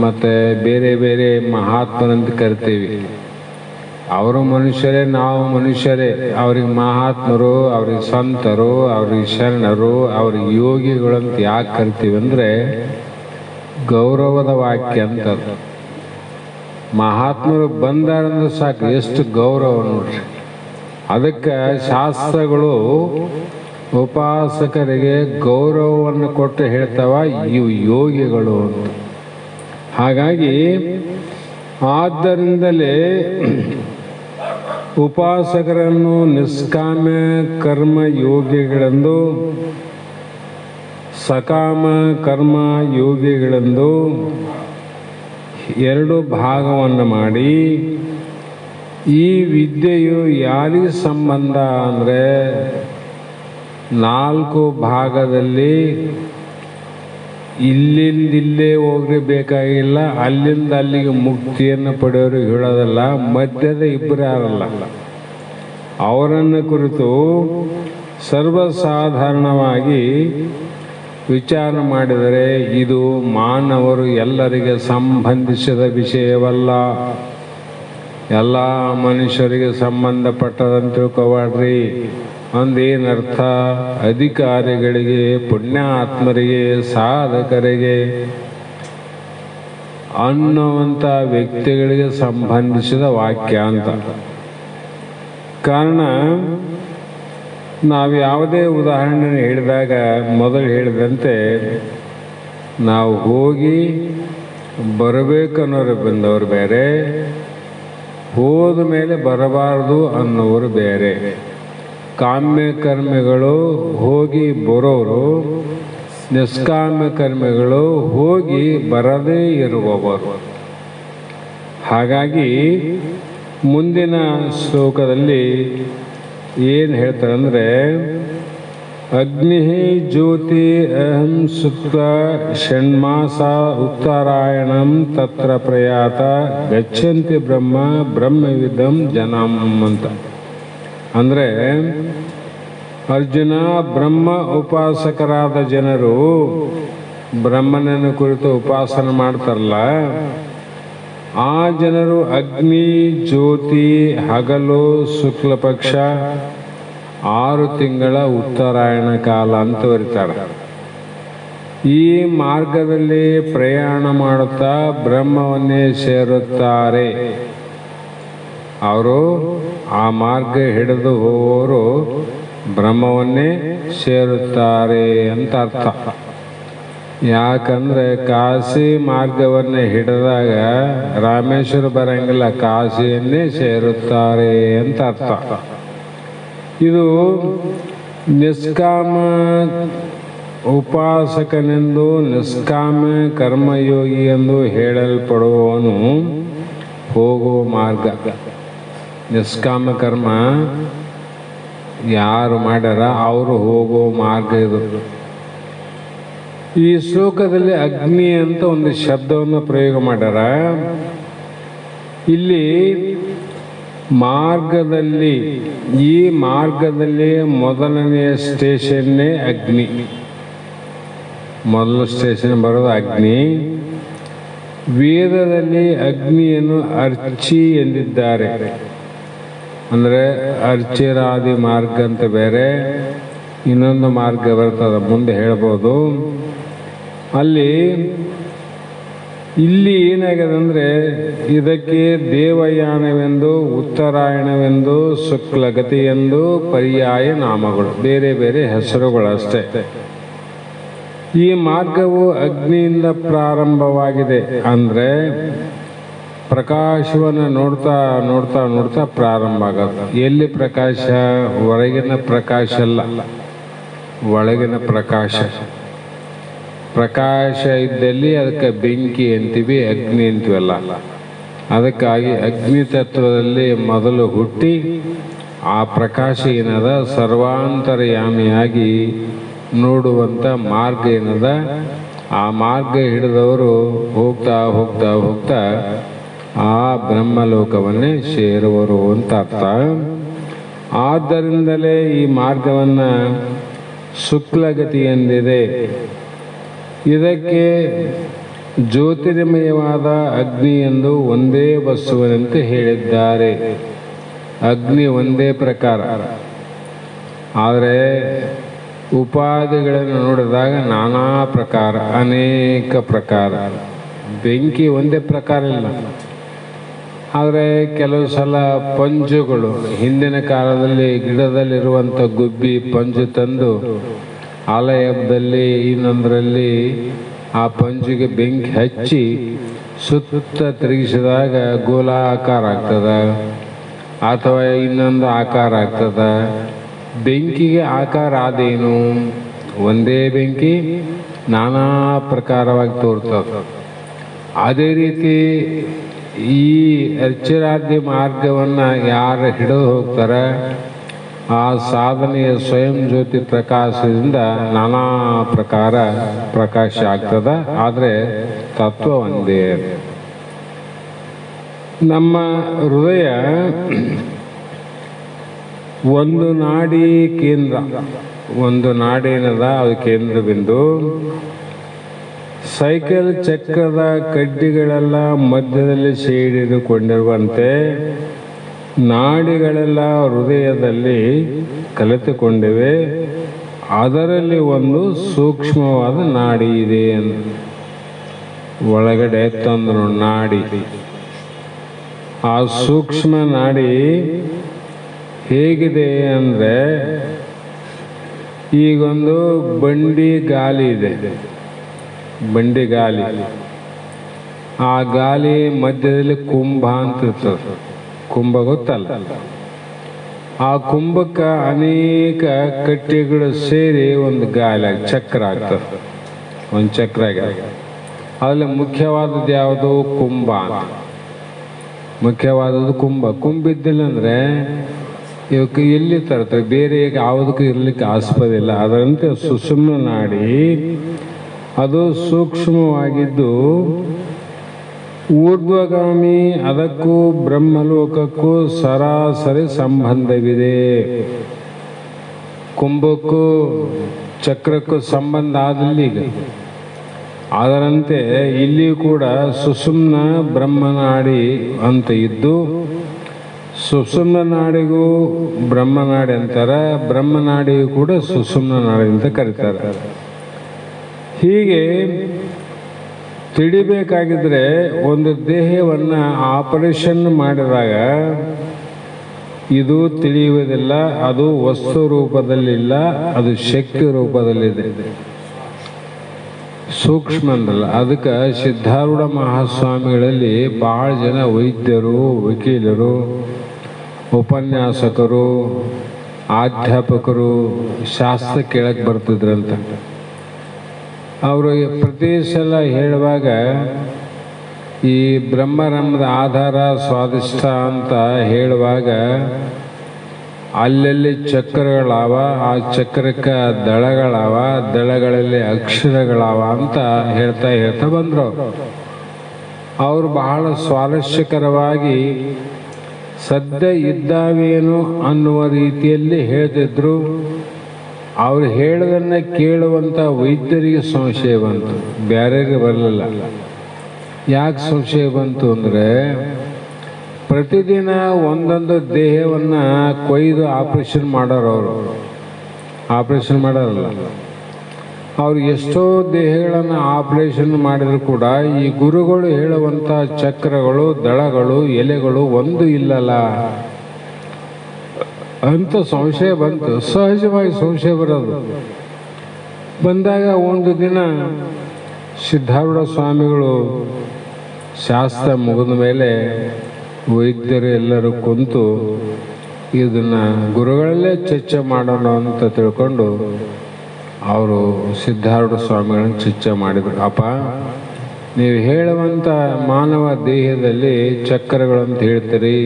ಮತ್ತು ಬೇರೆ ಬೇರೆ ಮಹಾತ್ಮರಂತ ಕರಿತೀವಿ. ಅವರು ಮನುಷ್ಯರೇ, ನಾವು ಮನುಷ್ಯರೇ. ಅವ್ರಿಗೆ ಮಹಾತ್ಮರು, ಅವ್ರಿಗೆ ಸಂತರು, ಅವ್ರಿಗೆ ಶರಣರು, ಅವ್ರಿಗೆ ಯೋಗಿಗಳಂತ ಯಾಕೆ ಕರಿತೀವಿ ಅಂದರೆ ಗೌರವದ ವಾಕ್ಯ ಅಂತ. ಮಹಾತ್ಮರು ಬಂದಾರಂದ್ರೆ ಸಾಕು, ಎಷ್ಟು ಗೌರವ ನೋಡ್ರಿ. ಅದಕ್ಕೆ ಶಾಸ್ತ್ರಗಳು ಉಪಾಸಕರಿಗೆ ಗೌರವವನ್ನು ಕೊಟ್ಟು ಹೇಳ್ತಾವ, ಇವು ಯೋಗಿಗಳು ಅಂತ. ಹಾಗಾಗಿ ಆದ್ದರಿಂದಲೇ ಉಪಾಸಕರನ್ನು ನಿಷ್ಕಾಮ ಕರ್ಮ ಯೋಗಿಗಳೆಂದು, ಸಕಾಮ ಕರ್ಮ ಯೋಗಿಗಳೆಂದು ಎರಡು ಭಾಗವನ್ನು ಮಾಡಿ, ಈ ವಿದ್ಯೆಯು ಯಾರಿಗೆ ಸಂಬಂಧ ಅಂದರೆ 4 ಭಾಗದಲ್ಲಿ ಇಲ್ಲಿಂದಿಲ್ಲೇ ಹೋಗಬೇಕಾಗಿಲ್ಲ, ಅಲ್ಲಿಂದ ಅಲ್ಲಿಗೆ ಮುಕ್ತಿಯನ್ನು ಪಡೆಯೋರು ಹೇಳೋದಲ್ಲ. ಮಧ್ಯದ ಇಬ್ಬರು ಯಾರಲ್ಲ, ಅವರನ್ನು ಕುರಿತು ಸರ್ವಸಾಧಾರಣವಾಗಿ ವಿಚಾರ ಮಾಡಿದರೆ ಇದು ಮಾನವರು ಎಲ್ಲರಿಗೆ ಸಂಬಂಧಿಸಿದ ವಿಷಯವಲ್ಲ. ಎಲ್ಲ ಮನುಷ್ಯರಿಗೆ ಸಂಬಂಧಪಟ್ಟದಂತ ತಿಳ್ಕೊಬೇಡ್ರಿ. ಒಂದೇನರ್ಥ, ಅಧಿಕಾರಿಗಳಿಗೆ, ಪುಣ್ಯಾತ್ಮರಿಗೆ, ಸಾಧಕರಿಗೆ ಅನ್ನುವಂಥ ವ್ಯಕ್ತಿಗಳಿಗೆ ಸಂಬಂಧಿಸಿದ ವಾಕ್ಯ ಅಂತ. ಕಾರಣ ನಾವು ಯಾವುದೇ ಉದಾಹರಣೆ ಹೇಳಿದಾಗ ಮೊದಲು ಹೇಳಿದಂತೆ ನಾವು ಹೋಗಿ ಬರಬೇಕನ್ನೋರು ಬಂದವರು ಬೇರೆ, ಹೋದ ಮೇಲೆ ಬರಬಾರ್ದು ಅನ್ನೋರು ಬೇರೆ. ಕಾಮ್ಯ ಕರ್ಮಿಗಳು ಹೋಗಿ ಬರೋರು, ನಿಷ್ಕಾಮ್ಯ ಕರ್ಮಿಗಳು ಹೋಗಿ ಬರದೇ ಇರುವವರು. ಹಾಗಾಗಿ ಮುಂದಿನ ಶ್ಲೋಕದಲ್ಲಿ ಏನು ಹೇಳ್ತಾರೆ ಅಂದರೆ, ಅಗ್ನಿ ಜ್ಯೋತಿ ಅಹಂ ಶುಕ್ಲ ಷಣ್ಮಾಸ ಉತ್ತರಾಯಣಂ ತತ್ರ ಪ್ರಯಾತ ಗಚ್ಚಂತಿ ಬ್ರಹ್ಮ ಬ್ರಹ್ಮವಿದಂ ಜನಂ ಅಂತ. ಅಂದರೆ ಅರ್ಜುನ, ಬ್ರಹ್ಮ ಉಪಾಸಕರಾದ ಜನರು ಬ್ರಹ್ಮನನ್ನು ಕುರಿತು ಉಪಾಸನೆ ಮಾಡ್ತಾರಲ್ಲ, ಆ ಜನರು ಅಗ್ನಿ ಜ್ಯೋತಿ ಹಗಲು ಶುಕ್ಲ ಪಕ್ಷ 6 ತಿಂಗಳ ಉತ್ತರಾಯಣ ಕಾಲ ಅಂತ ಬರೀತಾರೆ. ಈ ಮಾರ್ಗದಲ್ಲಿ ಪ್ರಯಾಣ ಮಾಡುತ್ತಾ ಬ್ರಹ್ಮವನ್ನೇ ಸೇರುತ್ತಾರೆ. ಅವರು ಆ ಮಾರ್ಗ ಹಿಡಿದು ಹೋಗೋರು ಬ್ರಹ್ಮವನ್ನೇ ಸೇರುತ್ತಾರೆ ಅಂತ ಅರ್ಥ. ಯಾಕಂದ್ರೆ ಕಾಶಿ ಮಾರ್ಗವನ್ನೇ ಹಿಡಿದಾಗ ರಾಮೇಶ್ವರ ಬರಂಗಿಲ್ಲ, ಕಾಶಿಯನ್ನೇ ಸೇರುತ್ತಾರೆ ಅಂತ ಅರ್ಥ. ಇದು ನಿಷ್ಕಾಮ ಉಪಾಸಕನೆಂದು ನಿಷ್ಕಾಮ ಕರ್ಮಯೋಗಿ ಎಂದು ಹೇಳಲ್ಪಡುವವನು ಹೋಗುವ ಮಾರ್ಗ. ನಿಷ್ಕಾಮ ಕರ್ಮ ಯಾರು ಮಾಡ್ಯಾರ ಅವರು ಹೋಗುವ ಮಾರ್ಗ ಇದು. ಈ ಶ್ಲೋಕದಲ್ಲಿ ಅಗ್ನಿ ಅಂತ ಒಂದು ಶಬ್ದವನ್ನು ಪ್ರಯೋಗ ಮಾಡ್ಯಾರ. ಇಲ್ಲಿ ಮಾರ್ಗದಲ್ಲಿ, ಈ ಮಾರ್ಗದಲ್ಲಿ ಮೊದಲನೆಯ ಸ್ಟೇಷನ್ನೇ ಅಗ್ನಿ. ಮೊದಲ ಸ್ಟೇಷನ್ ಬರೋದು ಅಗ್ನಿ. ವೇದದಲ್ಲಿ ಅಗ್ನಿಯನ್ನು ಅರ್ಚಿ ಎಂದಿದ್ದಾರೆ. ಅಂದರೆ ಅರ್ಚಿರಾದಿ ಮಾರ್ಗ ಅಂತ ಬೇರೆ, ಇನ್ನೊಂದು ಮಾರ್ಗ ಬರ್ತದೆ, ಮುಂದೆ ಹೇಳ್ಬೋದು. ಇಲ್ಲಿ ಏನಾಗಿದೆ ಅಂದರೆ ಇದಕ್ಕೆ ದೇವಯಾನವೆಂದು, ಉತ್ತರಾಯಣವೆಂದು, ಶುಕ್ಲಗತಿ ಎಂದು ಪರ್ಯಾಯ ನಾಮಗಳು, ಬೇರೆ ಬೇರೆ ಹೆಸರುಗಳಷ್ಟೇ. ಈ ಮಾರ್ಗವು ಅಗ್ನಿಯಿಂದ ಪ್ರಾರಂಭವಾಗಿದೆ. ಅಂದರೆ ಪ್ರಕಾಶವನ್ನು ನೋಡ್ತಾ ನೋಡ್ತಾ ನೋಡ್ತಾ ಪ್ರಾರಂಭ ಆಗೋದು. ಎಲ್ಲಿ ಪ್ರಕಾಶ? ಹೊರಗಿನ ಪ್ರಕಾಶ ಅಲ್ಲ, ಒಳಗಿನ ಪ್ರಕಾಶ. ಪ್ರಕಾಶ ಇದ್ದಲ್ಲಿ ಅದಕ್ಕೆ ಬೆಂಕಿ ಅಂತೀವಿ, ಅಗ್ನಿ ಅಂತೀವಲ್ಲ. ಅದಕ್ಕಾಗಿ ಅಗ್ನಿ ತತ್ವದಲ್ಲಿ ಮೊದಲು ಹುಟ್ಟಿ ಆ ಪ್ರಕಾಶ ಏನದ ಸರ್ವಾಂತರ್ಯಾಮಿಯಾಗಿ ನೋಡುವಂಥ ಮಾರ್ಗ ಏನದ, ಆ ಮಾರ್ಗ ಹಿಡಿದವರು ಹೋಗ್ತಾ ಹೋಗ್ತಾ ಹೋಗ್ತಾ ಆ ಬ್ರಹ್ಮಲೋಕವನ್ನೇ ಸೇರುವರು ಅಂತ ಅರ್ಥ. ಆದ್ದರಿಂದಲೇ ಈ ಮಾರ್ಗವನ್ನು ಶುಕ್ಲಗತಿ ಎಂದಿದೆ. ಇದಕ್ಕೆ ಜ್ಯೋತಿರ್ಮಯವಾದ ಅಗ್ನಿ ಎಂದು ಒಂದೇ ವಸ್ತುವಿನಂತೆ ಹೇಳಿದ್ದಾರೆ. ಅಗ್ನಿ ಒಂದೇ ಪ್ರಕಾರ, ಆದರೆ ಉಪಾಧಿಗಳನ್ನು ನೋಡಿದಾಗ ನಾನಾ ಪ್ರಕಾರ, ಅನೇಕ ಪ್ರಕಾರ. ಬೆಂಕಿ ಒಂದೇ ಪ್ರಕಾರ ಇಲ್ಲ. ಆದರೆ ಕೆಲವು ಸಲ ಪಂಜುಗಳು, ಹಿಂದಿನ ಕಾಲದಲ್ಲಿ ಗಿಡದಲ್ಲಿರುವಂಥ ಗುಬ್ಬಿ ಪಂಜು ತಂದು ಆಲಯದಲ್ಲಿ ಇನ್ನೊಂದರಲ್ಲಿ ಆ ಪಂಜಿಗೆ ಬೆಂಕಿ ಹಚ್ಚಿ ಸುತ್ತ ತಿರುಗಿಸಿದಾಗ ಗೋಲಾಕಾರ ಆಗ್ತದ, ಅಥವಾ ಇನ್ನೊಂದು ಆಕಾರ ಆಗ್ತದ. ಬೆಂಕಿಗೆ ಆಕಾರ ಆದೇನು? ಒಂದೇ ಬೆಂಕಿ ನಾನಾ ಪ್ರಕಾರವಾಗಿ ತೋರ್ತದೆ. ಅದೇ ರೀತಿ ಈ ಅರ್ಚರಾಧ್ಯ ಮಾರ್ಗವನ್ನು ಯಾರು ಹಿಡಿದು ಹೋಗ್ತಾರೆ, ಆ ಸಾಧನೆಯ ಸ್ವಯಂ ಜ್ಯೋತಿ ಪ್ರಕಾಶದಿಂದ ನಾನಾ ಪ್ರಕಾರ ಪ್ರಕಾಶ ಆಗ್ತದ. ಆದರೆ ತತ್ವ ಒಂದೇ. ನಮ್ಮ ಹೃದಯ ಒಂದು ನಾಡಿ ಕೇಂದ್ರ, ಒಂದು ನಾಡೇನದ ಅದು ಕೇಂದ್ರ ಬಿಂದು. ಸೈಕಲ್ ಚಕ್ರದ ಕಡ್ಡಿಗಳೆಲ್ಲ ಮಧ್ಯದಲ್ಲಿ ಸೇರಿಕೊಂಡಿರುವಂತೆ ನಾಡಿಗಳೆಲ್ಲ ಹೃದಯದಲ್ಲಿ ಕಲಿತುಕೊಂಡಿವೆ. ಅದರಲ್ಲಿ ಒಂದು ಸೂಕ್ಷ್ಮವಾದ ನಾಡಿ ಇದೆ. ಒಳಗಡೆ ತಂದ್ರು ನಾಡಿ. ಆ ಸೂಕ್ಷ್ಮ ನಾಡಿ ಹೇಗಿದೆ ಅಂದರೆ, ಈಗೊಂದು ಬಂಡಿ ಗಾಲಿ ಇದೆ, ಬಂಡಿ ಗಾಲಿ. ಆ ಗಾಲಿ ಮಧ್ಯದಲ್ಲಿ ಕುಂಭ ಅಂತ ಇರ್ತದೆ. ಕುಂಭ ಗೊತ್ತಲ್ಲ? ಆ ಕುಂಭಕ್ಕೆ ಅನೇಕ ಕಟ್ಟಿಗಳು ಸೇರಿ ಒಂದು ಗಾಲಿ ಚಕ್ರ ಆಗ್ತದೆ, ಒಂದು ಚಕ್ರ ಆಗಿದೆ. ಅದರಲ್ಲಿ ಮುಖ್ಯವಾದದ್ದು ಯಾವುದು? ಕುಂಭ. ಮುಖ್ಯವಾದದ್ದು ಕುಂಭ. ಕುಂಭಿದ್ದಿಲ್ಲ ಅಂದರೆ ಇವಕ್ಕೆ ಎಲ್ಲಿ ತರ್ತಾರೆ, ಬೇರೆ ಯಾವುದಕ್ಕೂ ಇರಲಿಕ್ಕೆ ಆಸ್ಪದ ಇಲ್ಲ. ಅದರಂತೆ ಸುಷುಮ್ನ ನಾಡಿ ಅದು ಸೂಕ್ಷ್ಮವಾಗಿದ್ದು ಊರ್ಧ್ವಗಾಮಿ, ಅದಕ್ಕೂ ಬ್ರಹ್ಮಲೋಕಕ್ಕೂ ಸರಾಸರಿ ಸಂಬಂಧವಿದೆ. ಕುಂಭಕ್ಕೂ ಚಕ್ರಕ್ಕೂ ಸಂಬಂಧ ಆದಲ್ಲಿ ಈಗ ಅದರಂತೆ ಇಲ್ಲಿ ಕೂಡ ಸುಷುಮ್ನ ಬ್ರಹ್ಮನಾಡಿ ಅಂತ ಇದ್ದು ಸುಷುಮ್ನ ನಾಡಿಗೂ ಬ್ರಹ್ಮನಾಡಿ ಅಂತಾರೆ, ಬ್ರಹ್ಮನಾಡಿಗೂ ಕೂಡ ಸುಷುಮ್ನ ನಾಡಿ ಅಂತ ಕರೀತಾರೆ. ಹೀಗೆ ತಿಳಿಬೇಕಾಗಿದ್ರೆ ಒಂದು ದೇಹವನ್ನು ಆಪರೇಷನ್ ಮಾಡಿದಾಗ ಇದು ತಿಳಿಯುವುದಿಲ್ಲ, ಅದು ವಸ್ತು ರೂಪದಲ್ಲಿಲ್ಲ, ಅದು ಶಕ್ತಿ ರೂಪದಲ್ಲಿದೆ, ಸೂಕ್ಷ್ಮ ಅಂದಲ್ಲ. ಅದಕ್ಕೆ ಸಿದ್ಧಾರೂಢ ಮಹಾಸ್ವಾಮಿಗಳಲ್ಲಿ ಭಾಳ ಜನ ವೈದ್ಯರು, ವಕೀಲರು, ಉಪನ್ಯಾಸಕರು, ಅಧ್ಯಾಪಕರು ಶಾಸ್ತ್ರ ಕೇಳಕ್ಕೆ ಬರ್ತಿದ್ರಂತ. ಅವರು ಪ್ರತಿ ಸಲ ಹೇಳುವಾಗ ಈ ಬ್ರಹ್ಮರಮದ ಆಧಾರ ಸ್ವಾದಿಷ್ಟ ಅಂತ ಹೇಳುವಾಗ ಅಲ್ಲಲ್ಲಿ ಚಕ್ರಗಳಾವ, ಆ ಚಕ್ರಕ್ಕೆ ದಳಗಳಾವ, ದಳಗಳಲ್ಲಿ ಅಕ್ಷರಗಳಾವ ಅಂತ ಹೇಳ್ತಾ ಬಂದರು. ಅವರು ಬಹಳ ಸ್ವಾರಸ್ಯಕರವಾಗಿ ಸದ್ಯ ಇದ್ದಾವೇನು ಅನ್ನುವ ರೀತಿಯಲ್ಲಿ ಹೇಳ್ತಿದ್ರು. ಅವ್ರು ಹೇಳೋದನ್ನು ಕೇಳುವಂಥ ವೈದ್ಯರಿಗೆ ಸಂಶಯ ಬಂತು, ಬೇರೆಯವರಿಗೆ ಬರಲಿಲ್ಲ. ಯಾಕೆ ಸಂಶಯ ಬಂತು ಅಂದರೆ, ಪ್ರತಿದಿನ ಒಂದೊಂದು ದೇಹವನ್ನು ಕೊಯ್ದು ಆಪರೇಷನ್ ಮಾಡೋರು. ಅವರು ಆಪರೇಷನ್ ಮಾಡೋರಲ್ಲ, ಅವ್ರು ಎಷ್ಟೋ ದೇಹಗಳನ್ನು ಆಪರೇಷನ್ ಮಾಡಿದ್ರು ಕೂಡ ಈ ಗುರುಗಳು ಹೇಳುವಂಥ ಚಕ್ರಗಳು, ದಳಗಳು, ಎಲೆಗಳು ಒಂದು ಇಲ್ಲಲ್ಲ ಅಂತ ಸಂಶಯ ಬಂತು. ಸಹಜವಾಗಿ ಸಂಶಯ ಬರೋದು. ಬಂದಾಗ ಒಂದು ದಿನ ಸಿದ್ಧಾರೂಢ ಸ್ವಾಮಿಗಳು ಶಾಸ್ತ್ರ ಮುಗಿದ ಮೇಲೆ ವೈದ್ಯರು ಎಲ್ಲರೂ ಕುಂತು ಇದನ್ನು ಗುರುಗಳಲ್ಲೇ ಚರ್ಚೆ ಮಾಡೋಣ ಅಂತ ತಿಳ್ಕೊಂಡು ಅವರು ಸಿದ್ಧಾರೂಢ ಸ್ವಾಮಿಗಳನ್ನು ಚರ್ಚೆ ಮಾಡಿದರು. ಅಪ್ಪ, ನೀವು ಹೇಳುವಂಥ ಮಾನವ ದೇಹದಲ್ಲಿ ಚಕ್ರಗಳಂತ ಹೇಳ್ತೀರಿ,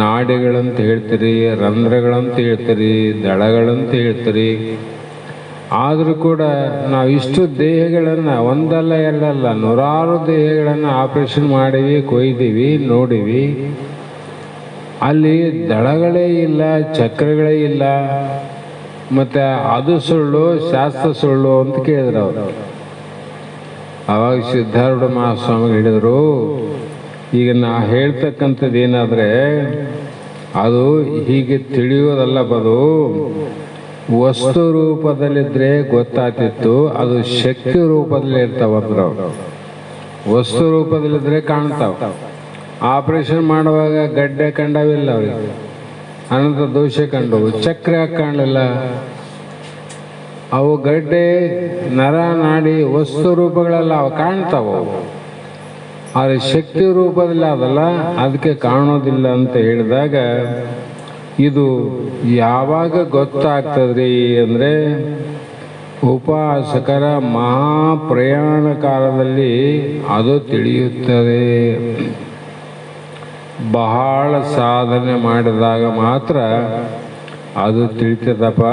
ನಾಡಿಗಳಂತ ಹೇಳ್ತೀರಿ, ರಂಧ್ರಗಳಂತ ಹೇಳ್ತೀರಿ, ದಳಗಳಂತ ಹೇಳ್ತೀರಿ. ಆದರೂ ಕೂಡ ನಾವು ಇಷ್ಟು ದೇಹಗಳನ್ನು ಒಂದಲ್ಲ ಎರಡಲ್ಲ ನೂರಾರು ದೇಹಗಳನ್ನು ಆಪರೇಷನ್ ಮಾಡೀವಿ, ಕೊಯ್ದೀವಿ, ನೋಡಿವಿ. ಅಲ್ಲಿ ದಳಗಳೇ ಇಲ್ಲ, ಚಕ್ರಗಳೇ ಇಲ್ಲ, ಮತ್ತು ಅದು ಸುಳ್ಳು, ಶಾಸ್ತ್ರ ಸುಳ್ಳು ಅಂತ ಕೇಳಿದ್ರು ಅವರು. ಆವಾಗ ಸಿದ್ಧಾರೂಢ ಮಹಾಸ್ವಾಮಿ ಹೇಳಿದರು, ಈಗ ನಾ ಹೇಳ್ತಕ್ಕಂಥದ್ದು ಏನಾದರೆ ಅದು ಹೀಗೆ ತಿಳಿಯೋದಲ್ಲ, ಬದು ವಸ್ತು ರೂಪದಲ್ಲಿದ್ದರೆ ಗೊತ್ತಾಗ್ತಿತ್ತು, ಅದು ಶಕ್ತಿ ರೂಪದಲ್ಲಿ ಇರ್ತಾವಂದ್ರೆ ಅವರು. ವಸ್ತು ರೂಪದಲ್ಲಿದ್ದರೆ ಕಾಣ್ತಾವ. ಆಪರೇಷನ್ ಮಾಡುವಾಗ ಗಡ್ಡೆ ಕಂಡವಿಲ್ಲ ಅವ್ರಿಗೆ, ಅನಂತ ದೋಷ ಕಂಡವು. ಚಕ್ರ ಯಾಕೆ ಕಾಣಲಿಲ್ಲ? ಅವು ಗಡ್ಡೆ, ನರ, ನಾಡಿ ವಸ್ತು ರೂಪಗಳೆಲ್ಲ ಅವು ಕಾಣ್ತಾವ. ಆದರೆ ಶಕ್ತಿ ರೂಪದಲ್ಲಿ ಅದಲ್ಲ, ಅದಕ್ಕೆ ಕಾಣೋದಿಲ್ಲ ಅಂತ ಹೇಳಿದಾಗ ಇದು ಯಾವಾಗ ಗೊತ್ತಾಗ್ತದ್ರಿ ಅಂದರೆ ಉಪಾಸಕರ ಮಹಾಪ್ರಯಾಣ ಕಾಲದಲ್ಲಿ ಅದು ತಿಳಿಯುತ್ತದೆ. ಬಹಳ ಸಾಧನೆ ಮಾಡಿದಾಗ ಮಾತ್ರ ಅದು ತಿಳಿತದಪ್ಪ.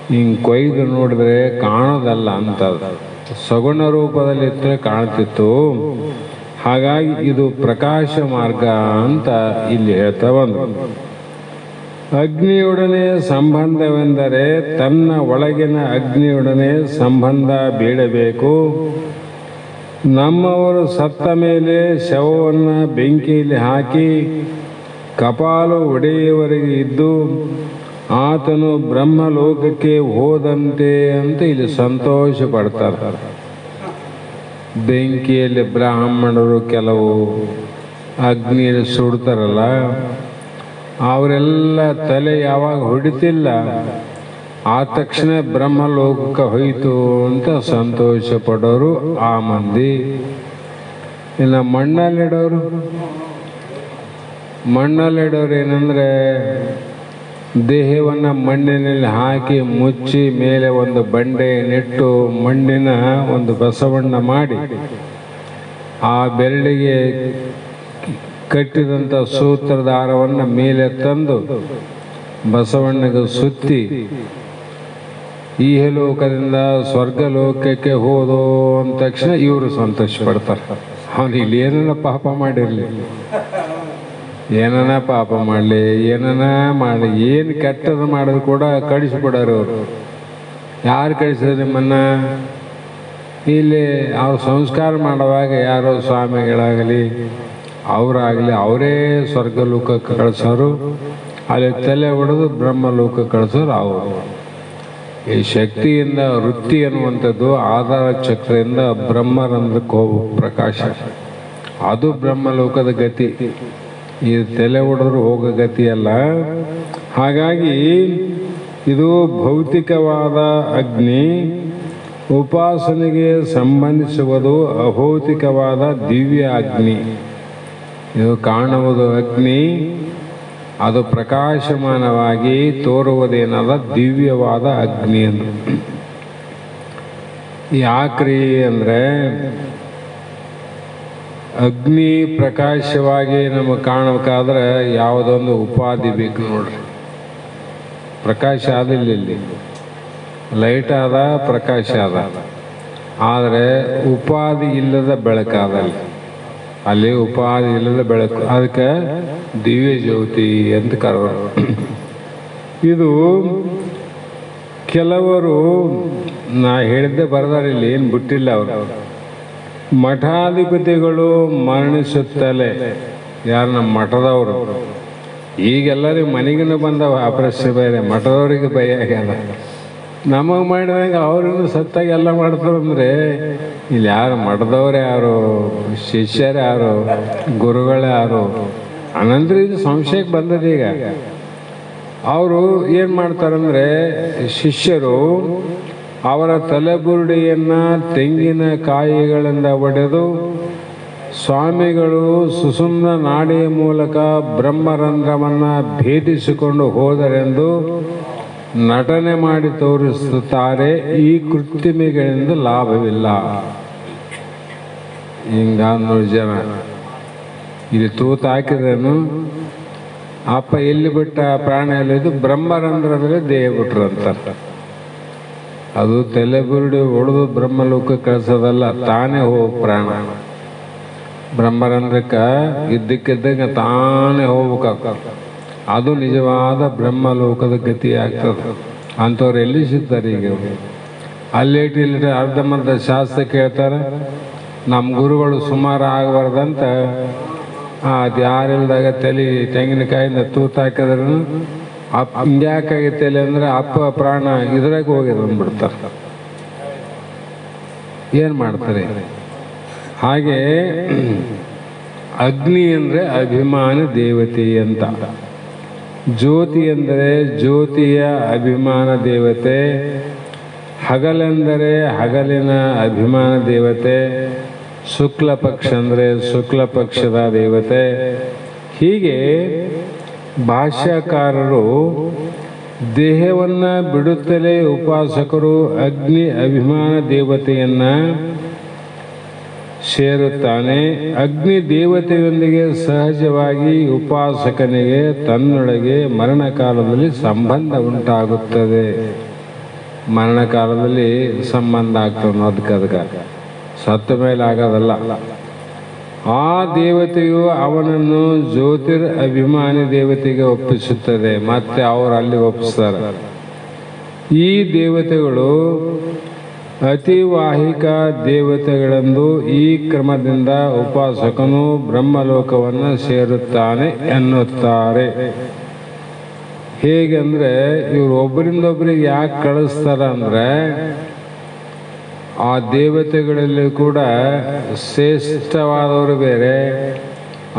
ಹಿಂಗೆ ಕೊಯ್ದು ನೋಡಿದ್ರೆ ಕಾಣೋದಲ್ಲ ಅಂತ. ಸಗುಣ ರೂಪದಲ್ಲಿದ್ದರೆ ಕಾಣ್ತಿತ್ತು. ಹಾಗಾಗಿ ಇದು ಪ್ರಕಾಶ ಮಾರ್ಗ ಅಂತ ಇಲ್ಲಿ ಹೇಳ್ತಾ ಬಂದರು. ಅಗ್ನಿಯೊಡನೆ ಸಂಬಂಧವೆಂದರೆ ತನ್ನ ಒಳಗಿನ ಅಗ್ನಿಯೊಡನೆ ಸಂಬಂಧ ಬೀಳಬೇಕು. ನಮ್ಮವರು ಸತ್ತ ಮೇಲೆ ಶವವನ್ನು ಬೆಂಕಿಯಲ್ಲಿ ಹಾಕಿ ಕಪಾಲು ಒಡೆಯುವವರೆಗೆ ಇದ್ದು ಆತನು ಬ್ರಹ್ಮಲೋಕಕ್ಕೆ ಹೋದಂತೆ ಅಂತ ಇಲ್ಲಿ ಸಂತೋಷ ಪಡ್ತಾರೆ. ಬೆಂಕಿಯಲ್ಲಿ ಬ್ರಾಹ್ಮಣರು ಕೆಲವು ಅಗ್ನಿಯಲ್ಲಿ ಸುಡ್ತಾರಲ್ಲ, ಅವರೆಲ್ಲ ತಲೆ ಯಾವಾಗ ಹೊಡಿತಿಲ್ಲ ಆ ತಕ್ಷಣ ಬ್ರಹ್ಮಲೋಕಕ್ಕೆ ಹೋಯಿತು ಅಂತ ಸಂತೋಷ ಪಡೋರು ಆ ಮಂದಿ. ಇನ್ನು ಮಣ್ಣಲ್ಲಿಡೋರು ಏನಂದರೆ ದೇಹವನ್ನು ಮಣ್ಣಿನಲ್ಲಿ ಹಾಕಿ ಮುಚ್ಚಿ ಮೇಲೆ ಒಂದು ಬಂಡೆ ನೆಟ್ಟು ಮಣ್ಣಿನ ಒಂದು ಬಸವಣ್ಣ ಮಾಡಿ ಆ ಬೆರಳಿಗೆ ಕಟ್ಟಿದಂಥ ಸೂತ್ರಧಾರವನ್ನು ಮೇಲೆ ತಂದು ಬಸವಣ್ಣಗೆ ಸುತ್ತಿ ಇಹಲೋಕದಿಂದ ಸ್ವರ್ಗಲೋಕಕ್ಕೆ ಹೋದೋ ಅಂದ ತಕ್ಷಣ ಇವರು ಸಂತೋಷ ಪಡ್ತಾರೆ. ಅವನು ಇಲ್ಲಿ ಏನನ್ನ ಪಾಪ ಮಾಡಿರಲಿ, ಏನನ ಪಾಪ ಮಾಡಲಿ, ಏನನ ಮಾಡಲಿ, ಏನು ಕೆಟ್ಟದ್ದು ಮಾಡೋದು ಕೂಡ ಕಳಿಸ್ಬಿಡೋರು ಅವರು. ಯಾರು ಕಳಿಸಿದ್ರು ನಿಮ್ಮನ್ನು? ಇಲ್ಲಿ ಅವ್ರು ಸಂಸ್ಕಾರ ಮಾಡುವಾಗ ಯಾರೋ ಸ್ವಾಮಿಗಳಾಗಲಿ ಅವರಾಗಲಿ ಅವರೇ ಸ್ವರ್ಗಲೋಕಕ್ಕೆ ಕಳಿಸೋರು, ಅಲ್ಲಿ ತಲೆ ಹೊಡೆದು ಬ್ರಹ್ಮಲೋಕಕ್ಕೆ ಕಳಿಸೋರು ಅವರು. ಈ ಶಕ್ತಿಯಿಂದ ವೃತ್ತಿ ಅನ್ನುವಂಥದ್ದು ಆಧಾರ ಚಕ್ರದಿಂದ ಬ್ರಹ್ಮರಂಧ್ರಕ್ಕೆ ಹೋಗು ಪ್ರಕಾಶ, ಅದು ಬ್ರಹ್ಮಲೋಕದ ಗತಿ. ಈ ತಲೆ ಹೊಡೆದ್ರು ಹೋಗೋ ಗತಿಯಲ್ಲ. ಹಾಗಾಗಿ ಇದು ಭೌತಿಕವಾದ ಅಗ್ನಿ, ಉಪಾಸನೆಗೆ ಸಂಬಂಧಿಸುವುದು ಅಭೌತಿಕವಾದ ದಿವ್ಯ ಅಗ್ನಿ. ಇದು ಕಾಣುವುದು ಅಗ್ನಿ, ಅದು ಪ್ರಕಾಶಮಾನವಾಗಿ ತೋರುವುದೇನಾದ ದಿವ್ಯವಾದ ಅಗ್ನಿ ಅಂತ. ಯಾಕ್ರಿ ಅಂದರೆ ಅಗ್ನಿ ಪ್ರಕಾಶವಾಗಿ ನಮಗೆ ಕಾಣಬೇಕಾದ್ರೆ ಯಾವುದೊಂದು ಉಪಾಧಿ ಬೇಕು ನೋಡ್ರಿ. ಪ್ರಕಾಶ ಆದಿಲ್ಲ, ಇಲ್ಲಿ ಲೈಟ್ ಆದ, ಪ್ರಕಾಶ ಆದ, ಆದರೆ ಉಪಾಧಿ ಇಲ್ಲದ ಬೆಳಕಾದಲ್ಲಿ, ಅಲ್ಲಿ ಉಪಾಧಿ ಇಲ್ಲದ ಬೆಳಕು, ಅದಕ್ಕೆ ದಿವ್ಯ ಜ್ಯೋತಿ ಅಂತ ಕರೆದರು. ಇದು ಕೆಲವರು ನಾ ಹೇಳಿದ್ದೆ ಬರೆದಾರೆ, ಇಲ್ಲಿ ಏನು ಬಿಟ್ಟಿಲ್ಲ ಅವರು. ಮಠಾಧಿಪತಿಗಳು ಮರಣಿಸುತ್ತಲೇ, ಯಾರು ನಮ್ಮ ಮಠದವರು, ಈಗೆಲ್ಲರಿಗೂ ಮನೆಗಿನ ಬಂದವ ಅಪರಸ್ಯ ಬೇರೆ, ಮಠದವ್ರಿಗೆ ಭಯ ಆಗ್ಯದ. ನಮಗೆ ಮಾಡಿದಂಗೆ ಅವ್ರಿಗೂ ಸತ್ತಾಗ ಎಲ್ಲ ಮಾಡ್ತಾರಂದ್ರೆ ಇಲ್ಲಿ ಯಾರು ಮಠದವ್ರು ಯಾರು, ಶಿಷ್ಯರು ಯಾರು, ಗುರುಗಳು ಯಾರು ಅನಂತರ ಇದು ಸಂಶಯಕ್ಕೆ ಬಂದದ. ಈಗ ಅವರು ಏನು ಮಾಡ್ತಾರಂದ್ರೆ, ಶಿಷ್ಯರು ಅವರ ತಲೆಬುರುಡಿಯನ್ನು ತೆಂಗಿನ ಕಾಯಿಗಳಿಂದ ಒಡೆದು ಸ್ವಾಮಿಗಳು ಸುಸುಮ್ನ ನಾಡಿಯ ಮೂಲಕ ಬ್ರಹ್ಮರಂಧ್ರವನ್ನು ಭೇದಿಸಿಕೊಂಡು ಹೋದರೆಂದು ನಟನೆ ಮಾಡಿ ತೋರಿಸುತ್ತಾರೆ. ಈ ಕೃತ್ರಿಮೆಗಳಿಂದ ಲಾಭವಿಲ್ಲ. ಹಿಂಗ 100 ಜನ ಇಲ್ಲಿ ತೂತು ಹಾಕಿದ್ರೇನು, ಅಪ್ಪ ಎಲ್ಲಿ ಬಿಟ್ಟ ಪ್ರಾಣ ಎಲ್ಲ, ಇದು ಬ್ರಹ್ಮರಂಧ್ರದಲ್ಲಿ ದೇಹ ಬಿಟ್ರು ಅಂತ. ಅದು ತಲೆಬುರುಡಿ ಹೊಡೆದು ಬ್ರಹ್ಮಲೋಕಕ್ಕೆ ಕಳಿಸೋದಲ್ಲ, ತಾನೇ ಹೋಗಿ ಪ್ರಾಣ ಬ್ರಹ್ಮರಂಧ್ರಕ್ಕೆ ಇದ್ದಕ್ಕಿದ್ದಂಗೆ ತಾನೇ ಹೋಗ್ಬೇಕಾಗ, ಅದು ನಿಜವಾದ ಬ್ರಹ್ಮಲೋಕದ ಗತಿ ಆಗ್ತದೆ. ಅಂಥವ್ರು ಎಲ್ಲಿ ಸಿಗ್ತಾರೆ ಈಗ? ಅಲ್ಲೇಟಿ ಇಲ್ಲಿ ಅರ್ಧಮರ್ಧ ಶಾಸ್ತ್ರ ಕೇಳ್ತಾರೆ. ನಮ್ಮ ಗುರುಗಳು ಸುಮಾರು ಆಗಬಾರ್ದಂತ ಅದು ಯಾರಿಲ್ದಾಗ ತಲೆ ತೆಂಗಿನಕಾಯಿಂದ ತೂತು ಹಾಕಿದ್ರೂ ಹಿಂಗ್ಯಾಕಾಗೈತೆ ಅಂದರೆ ಅಪ್ಪ ಪ್ರಾಣ ಇದ್ರಾಗ ಹೋಗಿದ್ರು ಅಂದ್ಬಿಡ್ತಾರೆ. ಏನು ಮಾಡ್ತಾರೆ? ಹಾಗೆ ಅಗ್ನಿ ಅಂದರೆ ಅಭಿಮಾನ ದೇವತೆ ಅಂತ, ಜ್ಯೋತಿ ಎಂದರೆ ಜ್ಯೋತಿಯ ಅಭಿಮಾನ ದೇವತೆ, ಹಗಲೆಂದರೆ ಹಗಲಿನ ಅಭಿಮಾನ ದೇವತೆ, ಶುಕ್ಲ ಪಕ್ಷ ಅಂದರೆ ಶುಕ್ಲ ಪಕ್ಷದ ದೇವತೆ. ಹೀಗೆ ಭಾಷ್ಯಕಾರರು ದೇಹವನ್ನು ಬಿಡುತ್ತಲೇ ಉಪಾಸಕರು ಅಗ್ನಿ ಅಭಿಮಾನ ದೇವತೆಯನ್ನು ಸೇರುತ್ತಾನೆ. ಅಗ್ನಿ ದೇವತೆಯೊಂದಿಗೆ ಸಹಜವಾಗಿ ಉಪಾಸಕನಿಗೆ ತನ್ನೊಳಗೆ ಮರಣಕಾಲದಲ್ಲಿ ಸಂಬಂಧ ಉಂಟಾಗುತ್ತದೆ. ಮರಣಕಾಲದಲ್ಲಿ ಸಂಬಂಧ ಆಗ್ತದೆ, ಅದಕ್ಕೆ ಸತ್ತ ಮೇಲೆ ಆಗೋದಲ್ಲ. ಆ ದೇವತೆಯು ಅವನನ್ನು ಜ್ಯೋತಿರ್ ಅಭಿಮಾನಿ ದೇವತೆಗೆ ಒಪ್ಪಿಸುತ್ತದೆ, ಮತ್ತೆ ಅವರು ಅಲ್ಲಿ ಒಪ್ಪಿಸ್ತಾರೆ. ಈ ದೇವತೆಗಳು ಅತಿವಾಹಿಕ ದೇವತೆಗಳೆಂದು ಈ ಕ್ರಮದಿಂದ ಉಪಾಸಕನು ಬ್ರಹ್ಮಲೋಕವನ್ನು ಸೇರುತ್ತಾನೆ ಎನ್ನುತ್ತಾರೆ. ಹೇಗೆಂದರೆ ಇವರು ಒಬ್ಬರಿಂದೊಬ್ಬರಿಗೆ ಯಾಕೆ ಕಳಿಸ್ತಾರ ಅಂದರೆ, ಆ ದೇವತೆಗಳಲ್ಲಿ ಕೂಡ ಶ್ರೇಷ್ಠವಾದವರು ಬೇರೆ,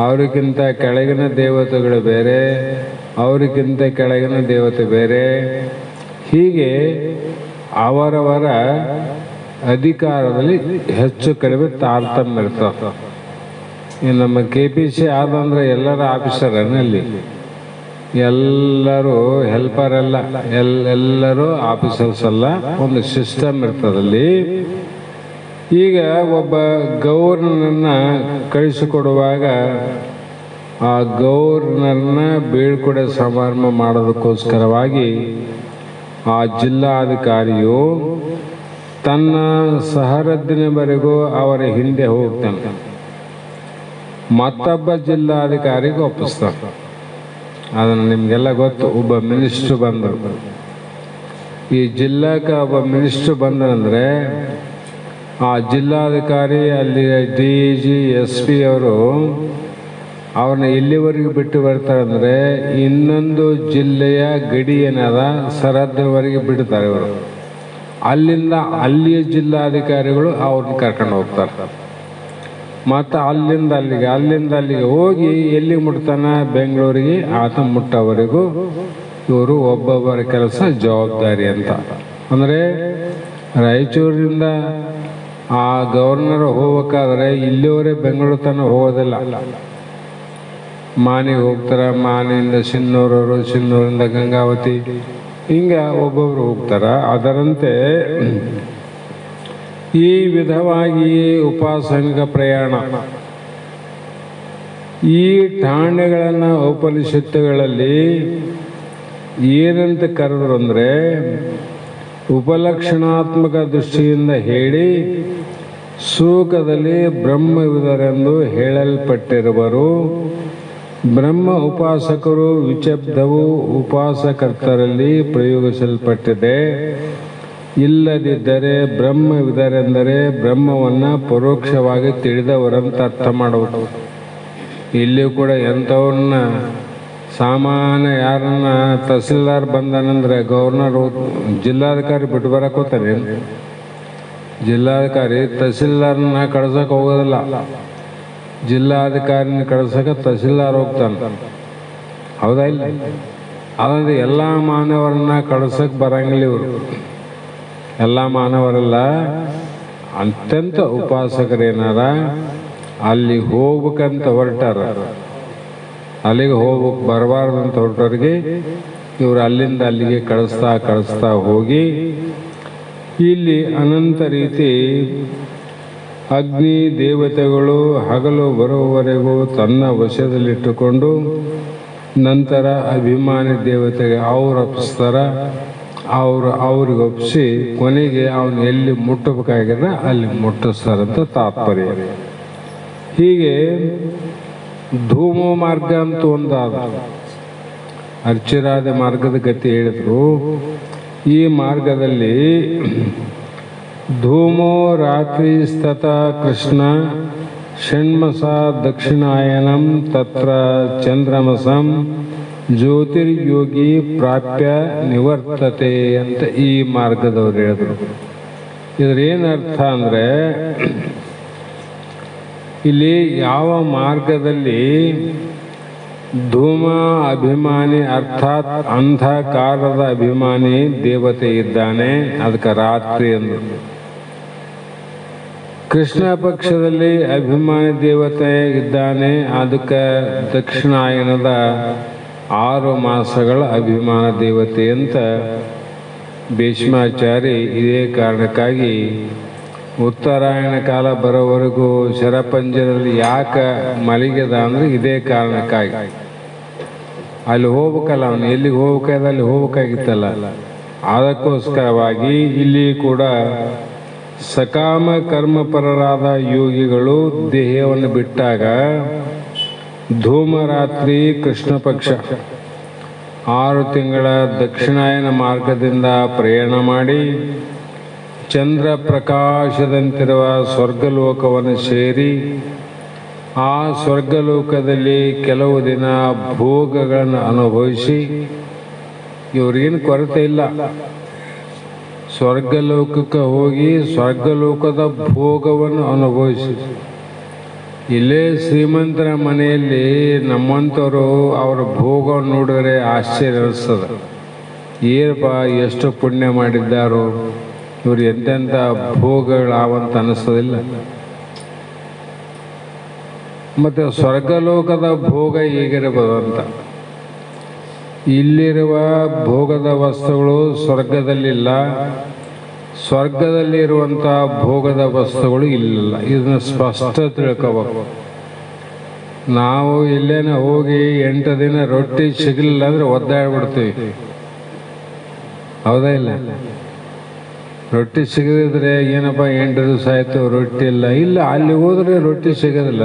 ಅವರಿಗಿಂತ ಕೆಳಗಿನ ದೇವತೆಗಳು ಬೇರೆ, ಅವರಿಗಿಂತ ಕೆಳಗಿನ ದೇವತೆ ಬೇರೆ. ಹೀಗೆ ಅವರವರ ಅಧಿಕಾರದಲ್ಲಿ ಹೆಚ್ಚು ಕಡಿಮೆ ತಾರತಮ್ಯ ಇರ್ತವೆ. ಇನ್ನು ನಮ್ಮ KPC ಆದಂದ್ರೆ ಎಲ್ಲರ ಆಫೀಸರಲ್ಲಿ, ಎಲ್ಲರೂ ಹೆಲ್ಪರ್ ಅಲ್ಲ, ಎಲ್ಲರೂ ಆಫೀಸರ್ಸ್ ಅಲ್ಲ, ಒಂದು ಸಿಸ್ಟಮ್ ಇರ್ತದಲ್ಲಿ. ಈಗ ಒಬ್ಬ ಗವರ್ನರ್ನ ಕಳಿಸಿಕೊಡುವಾಗ ಆ ಗವರ್ನರ್ನ ಬೀಳ್ಕೊಡೆ ಸಮಾರಂಭ ಮಾಡೋದಕ್ಕೋಸ್ಕರವಾಗಿ ಆ ಜಿಲ್ಲಾಧಿಕಾರಿಯು ತನ್ನ ಸಹರದ್ದಿನವರೆಗೂ ಅವರ ಹಿಂದೆ ಹೋಗ್ತಾನೆ, ಮತ್ತೊಬ್ಬ ಜಿಲ್ಲಾಧಿಕಾರಿಗೆ ಒಪ್ಪಿಸ್ತಾನೆ. ಅದನ್ನು ನಿಮಗೆಲ್ಲ ಗೊತ್ತು. ಒಬ್ಬ ಮಿನಿಸ್ಟ್ರು ಬಂದರು, ಈ ಜಿಲ್ಲಾಕ್ಕೆ ಒಬ್ಬ ಮಿನಿಸ್ಟ್ರು ಬಂದರಂದರೆ ಆ ಜಿಲ್ಲಾಧಿಕಾರಿ, ಅಲ್ಲಿ DG SP ಅವರು ಅವ್ರನ್ನ ಎಲ್ಲಿವರೆಗೆ ಬಿಟ್ಟು ಬರ್ತಾರೆ ಅಂದರೆ ಇನ್ನೊಂದು ಜಿಲ್ಲೆಯ ಗಡಿ ಏನದ ಸರಹದ್ದಿನವರೆಗೆ ಬಿಡ್ತಾರೆ ಇವರು. ಅಲ್ಲಿಂದ ಅಲ್ಲಿಯ ಜಿಲ್ಲಾಧಿಕಾರಿಗಳು ಅವ್ರನ್ನ ಕರ್ಕೊಂಡು ಹೋಗ್ತಾರೆ. ಮತ್ತು ಅಲ್ಲಿಂದ ಅಲ್ಲಿಗೆ ಹೋಗಿ ಎಲ್ಲಿಗೆ ಮುಟ್ತಾನ ಬೆಂಗಳೂರಿಗೆ ಆತ ಮುಟ್ಟೋವರೆಗೂ ಇವರು ಒಬ್ಬೊಬ್ಬರ ಕೆಲಸ ಜವಾಬ್ದಾರಿ ಅಂತ. ಅಂದರೆ ರಾಯಚೂರಿನಿಂದ ಆ ಗವರ್ನರ್ ಹೋಗ್ಬೇಕಾದ್ರೆ ಇಲ್ಲಿವರೇ ಬೆಂಗಳೂರು ತನಕ ಹೋಗೋದಿಲ್ಲ. ಮಾನೆಗೆ ಹೋಗ್ತಾರೆ, ಮಾನೆಯಿಂದ ಸಿನ್ನೂರವರು, ಸಿನ್ನೂರಿಂದ ಗಂಗಾವತಿ, ಹಿಂಗೆ ಒಬ್ಬೊಬ್ರು ಹೋಗ್ತಾರೆ. ಅದರಂತೆ ಈ ವಿಧವಾಗಿ ಉಪಾಸನಿಕ ಪ್ರಯಾಣ. ಈ ಠಾಣೆಗಳನ್ನು ಉಪನಿಷತ್ತುಗಳಲ್ಲಿ ಏನಂತ ಕರೆದ್ರು ಅಂದರೆ ಉಪಲಕ್ಷಣಾತ್ಮಕ ದೃಷ್ಟಿಯಿಂದ ಹೇಳಿ ಸೂಕದಲ್ಲಿ ಬ್ರಹ್ಮವಿದರೆಂದು ಹೇಳಲ್ಪಟ್ಟಿರುವರು. ಬ್ರಹ್ಮ ಉಪಾಸಕರು ವಿಚಬ್ದವು ಉಪಾಸಕರ್ತರಲ್ಲಿ ಪ್ರಯೋಗಿಸಲ್ಪಟ್ಟಿದೆ. ಇಲ್ಲದಿದ್ದರೆ ಬ್ರಹ್ಮವಿದರೆಂದರೆ ಬ್ರಹ್ಮವನ್ನು ಪರೋಕ್ಷವಾಗಿ ತಿಳಿದವರಂತ ಅರ್ಥ ಮಾಡಬೇಕು. ಇಲ್ಲಿ ಕೂಡ ಎಂಥವ್ರನ್ನ ಸಾಮಾನ್ಯ ಯಾರನ್ನ ತಹಸೀಲ್ದಾರ್ ಬಂದನಂದ್ರೆ ಗವರ್ನರ್ ಜಿಲ್ಲಾಧಿಕಾರಿ ಬಿಟ್ಟು ಬರಕ್ಕೆ ಹೋಗ್ತಾನೆ. ಜಿಲ್ಲಾಧಿಕಾರಿ ತಹಸೀಲ್ದಾರ್ನ ಕಳ್ಸಕ್ಕೆ ಹೋಗೋದಿಲ್ಲ, ಜಿಲ್ಲಾಧಿಕಾರಿನ ಕಳ್ಸಕ್ಕೆ ತಹಸೀಲ್ದಾರ್ ಹೋಗ್ತಾನೆ. ಹೌದಾ ಇಲ್ಲ? ಅದಂದ್ರೆ ಎಲ್ಲ ಮಾನವರನ್ನ ಕಳ್ಸಕ್ಕೆ ಬರಂಗಿಲ್ಲ ಇವರು. ಎಲ್ಲ ಮಾನವರೆಲ್ಲ ಅತ್ಯಂತ ಉಪಾಸಕರೇನಾರ ಅಲ್ಲಿ ಹೋಗ್ಬೇಕಂತ ಹೊರಟಾರ, ಅಲ್ಲಿಗೆ ಹೋಗ್ಬೇಕು ಬರಬಾರ್ದಂತ ಹೊರಟವ್ರಿಗೆ ಇವರು ಅಲ್ಲಿಂದ ಅಲ್ಲಿಗೆ ಕಳಿಸ್ತಾ ಹೋಗಿ ಇಲ್ಲಿ ಅನಂತ ರೀತಿ ಅಗ್ನಿ ದೇವತೆಗಳು ಹಗಲು ಬರುವವರೆಗೂ ತನ್ನ ವಶದಲ್ಲಿಟ್ಟುಕೊಂಡು ನಂತರ ಅಭಿಮಾನಿ ದೇವತೆಗೆ ಅವ್ರು ಒಪ್ಪಿಸ್ತಾರ. ಅವ್ರಿಗೆ ಒಪ್ಪಿಸಿ ಕೊನೆಗೆ ಅವನು ಎಲ್ಲಿ ಮುಟ್ಟಬೇಕಾಗಿದ್ರೆ ಅಲ್ಲಿ ಮುಟ್ಟಿಸ್ತಾರಂತ ತಾತ್ಪರ್ಯ. ಹೀಗೆ ಧೂಮೋ ಮಾರ್ಗ ಅಂತ ಒಂದಾದ ಅರ್ಚಿರಾದ ಮಾರ್ಗದ ಗತಿ ಹೇಳಿದ್ರು. ಈ ಮಾರ್ಗದಲ್ಲಿ ಧೂಮೋ ರಾತ್ರಿ ಸ್ತತ ಕೃಷ್ಣ ಷಣ್ಮಸ ದಕ್ಷಿಣಾಯನಂ ತತ್ರ ಚಂದ್ರಮಸಂ ಜ್ಯೋತಿರ್ಯೋಗಿ ಪ್ರಾಪ್ಯ ನಿವರ್ತತೆ ಅಂತ ಈ ಮಾರ್ಗದವ್ರು ಹೇಳಿದ್ರು. ಇದ್ರೇನು ಅರ್ಥ ಅಂದರೆ ಇಲ್ಲಿ ಯಾವ ಮಾರ್ಗದಲ್ಲಿ ಧೂಮ ಅಭಿಮಾನಿ ಅರ್ಥಾತ್ ಅಂಧಕಾರದ ಅಭಿಮಾನಿ ದೇವತೆ ಇದ್ದಾನೆ, ಅದಕ್ಕೆ ರಾತ್ರಿ ಅಂದ್ರು. ಕೃಷ್ಣ ಪಕ್ಷದಲ್ಲಿ ಅಭಿಮಾನಿ ದೇವತೆ ಇದ್ದಾನೆ, ಅದಕ್ಕೆ ದಕ್ಷಿಣಾಯನದ 6 ಮಾಸಗಳ ಅಭಿಮಾನ ದೇವತೆ ಅಂತ ಭೀಷ್ಮಾಚಾರಿ ಇದೇ ಕಾರಣಕ್ಕಾಗಿ ಉತ್ತರಾಯಣ ಕಾಲ ಬರೋವರೆಗೂ ಶರಪಂಜರಲ್ಲಿ ಯಾಕೆ ಮಲಗಿದ ಅಂದರೆ ಇದೇ ಕಾರಣಕ್ಕಾಗಿ. ಅಲ್ಲಿ ಹೋಗ್ಬೇಕಲ್ಲ, ಅವನು ಎಲ್ಲಿಗೆ ಹೋಗ್ಬೇಕಾದ ಅಲ್ಲಿ ಹೋಗ್ಬೇಕಾಗಿತ್ತಲ್ಲ, ಅದಕ್ಕೋಸ್ಕರವಾಗಿ ಇಲ್ಲಿ ಕೂಡ ಸಕಾಮ ಕರ್ಮಪರರಾದ ಯೋಗಿಗಳು ದೇಹವನ್ನು ಬಿಟ್ಟಾಗ ಧೂಮರಾತ್ರಿ ಕೃಷ್ಣ ಪಕ್ಷ 6 ತಿಂಗಳ ದಕ್ಷಿಣಾಯನ ಮಾರ್ಗದಿಂದ ಪ್ರಯಾಣ ಮಾಡಿ ಚಂದ್ರ ಪ್ರಕಾಶದಂತಿರುವ ಸ್ವರ್ಗಲೋಕವನ್ನು ಸೇರಿ ಆ ಸ್ವರ್ಗಲೋಕದಲ್ಲಿ ಕೆಲವು ದಿನ ಭೋಗಗಳನ್ನು ಅನುಭವಿಸಿ, ಇವ್ರಿಗೇನು ಕೊರತೆ ಇಲ್ಲ, ಸ್ವರ್ಗಲೋಕಕ್ಕೆ ಹೋಗಿ ಸ್ವರ್ಗಲೋಕದ ಭೋಗವನ್ನು ಅನುಭವಿಸಿ. ಇಲ್ಲೇ ಶ್ರೀಮಂತರ ಮನೆಯಲ್ಲಿ ನಮ್ಮಂಥವರು ಅವರ ಭೋಗವನ್ನು ನೋಡಿದ್ರೆ ಆಶ್ಚರ್ಯ ಅನಿಸ್ತದೆ. ಏನಪ್ಪ ಎಷ್ಟು ಪುಣ್ಯ ಮಾಡಿದ್ದಾರೋ, ಇವರು ಎಂತೆಂಥ ಭೋಗಗಳಾವಂತ ಅನ್ನಿಸೋದಿಲ್ಲ. ಮತ್ತು ಸ್ವರ್ಗಲೋಕದ ಭೋಗ ಹೇಗಿರಬಹುದು ಅಂತ, ಇಲ್ಲಿರುವ ಭೋಗದ ವಸ್ತುಗಳು ಸ್ವರ್ಗದಲ್ಲಿಲ್ಲ, ಸ್ವರ್ಗದಲ್ಲಿರುವಂಥ ಭೋಗದ ವಸ್ತುಗಳು ಇಲ್ಲ. ಇದನ್ನು ಸ್ಪಷ್ಟ ತಿಳ್ಕೋಬೇಕು. ನಾವು ಇಲ್ಲೇನ ಹೋಗಿ 8 ದಿನ ರೊಟ್ಟಿ ಸಿಗಲಿಲ್ಲ ಅಂದರೆ ಒದ್ದಾಡ್ಬಿಡ್ತೀವಿ, ಹೌದಾ ಇಲ್ಲ? ರೊಟ್ಟಿ ಸಿಗದಿದ್ರೆ ಏನಪ್ಪ 8 ದಿವಸ ಆಯಿತು ರೊಟ್ಟಿ ಇಲ್ಲ, ಅಲ್ಲಿ ಹೋದ್ರೆ ರೊಟ್ಟಿ ಸಿಗೋದಿಲ್ಲ.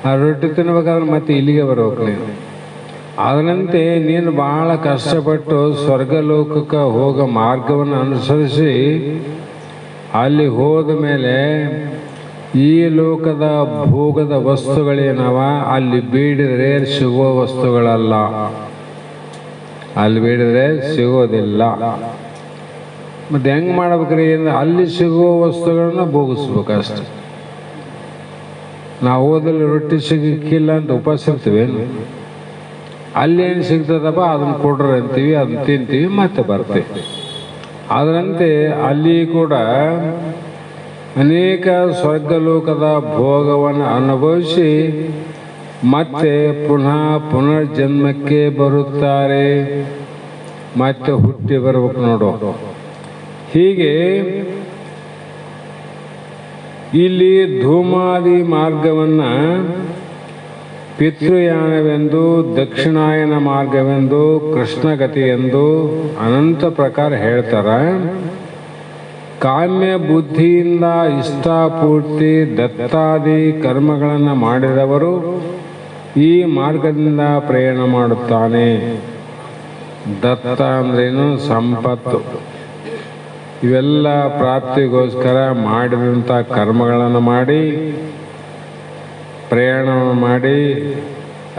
ಆ ರೊಟ್ಟಿ ತಿನ್ಬೇಕಾದ್ರೆ ಮತ್ತೆ ಇಲ್ಲಿಗೆ ಬರ್ಬೇಕು ನೀನು. ಅದರಂತೆ ನೀನು ಭಾಳ ಕಷ್ಟಪಟ್ಟು ಸ್ವರ್ಗಲೋಕಕ್ಕೆ ಹೋಗೋ ಮಾರ್ಗವನ್ನು ಅನುಸರಿಸಿ ಅಲ್ಲಿ ಹೋದ ಮೇಲೆ ಈ ಲೋಕದ ಭೋಗದ ವಸ್ತುಗಳೇನವ ಅಲ್ಲಿ ಬೇಡಿದರೆ ಸಿಗೋ ವಸ್ತುಗಳಲ್ಲ, ಅಲ್ಲಿ ಬೇಡಿದರೆ ಸಿಗೋದಿಲ್ಲ. ಮತ್ತೆ ಹೆಂಗ್ ಮಾಡ್ಬೇಕ್ರಿ ಅಂದ್ರೆ ಅಲ್ಲಿ ಸಿಗೋ ವಸ್ತುಗಳನ್ನ ಭೋಗಿಸ್ಬೇಕಷ್ಟೆ. ನಾವು ಓದಲ್ಲಿ ರೊಟ್ಟಿ ಸಿಗಕ್ಕಿಲ್ಲ ಅಂತ ಉಪವಾಸ ಇರ್ತೀವೇನು? ಅಲ್ಲೇನು ಸಿಗ್ತದಪ್ಪ ಅದನ್ನ ಕೊಡ್ರಿ ಅಂತೀವಿ, ಅದನ್ನ ತಿಂತೀವಿ, ಮತ್ತೆ ಬರ್ತೀವಿ. ಅದರಂತೆ ಅಲ್ಲಿ ಕೂಡ ಅನೇಕ ಸ್ವರ್ಗಲೋಕದ ಭೋಗವನ್ನು ಅನುಭವಿಸಿ ಮತ್ತೆ ಪುನರ್ಜನ್ಮಕ್ಕೆ ಬರುತ್ತಾರೆ, ಮತ್ತೆ ಹುಟ್ಟಿ ಬರ್ಬೇಕು ನೋಡು. ಹೀಗೆ ಇಲ್ಲಿ ಧೂಮಾದಿ ಮಾರ್ಗವನ್ನ ಪಿತೃಯಾನವೆಂದು, ದಕ್ಷಿಣಾಯನ ಮಾರ್ಗವೆಂದು, ಕೃಷ್ಣಗತಿ ಎಂದು ಅನಂತ ಪ್ರಕಾರ ಹೇಳ್ತಾರ. ಕಾಮ್ಯ ಬುದ್ಧಿಯಿಂದ ಇಷ್ಟಾಪೂರ್ತಿ ದತ್ತಾದಿ ಕರ್ಮಗಳನ್ನು ಮಾಡಿದವರು ಈ ಮಾರ್ಗದಿಂದ ಪ್ರಯಾಣ ಮಾಡುತ್ತಾನೆ. ದತ್ತ ಅಂದ್ರೇನು? ಸಂಪತ್ತು. ಇವೆಲ್ಲ ಪ್ರಾಪ್ತಿಗೋಸ್ಕರ ಮಾಡಿದಂಥ ಕರ್ಮಗಳನ್ನು ಮಾಡಿ ಪ್ರಯಾಣ ಮಾಡಿ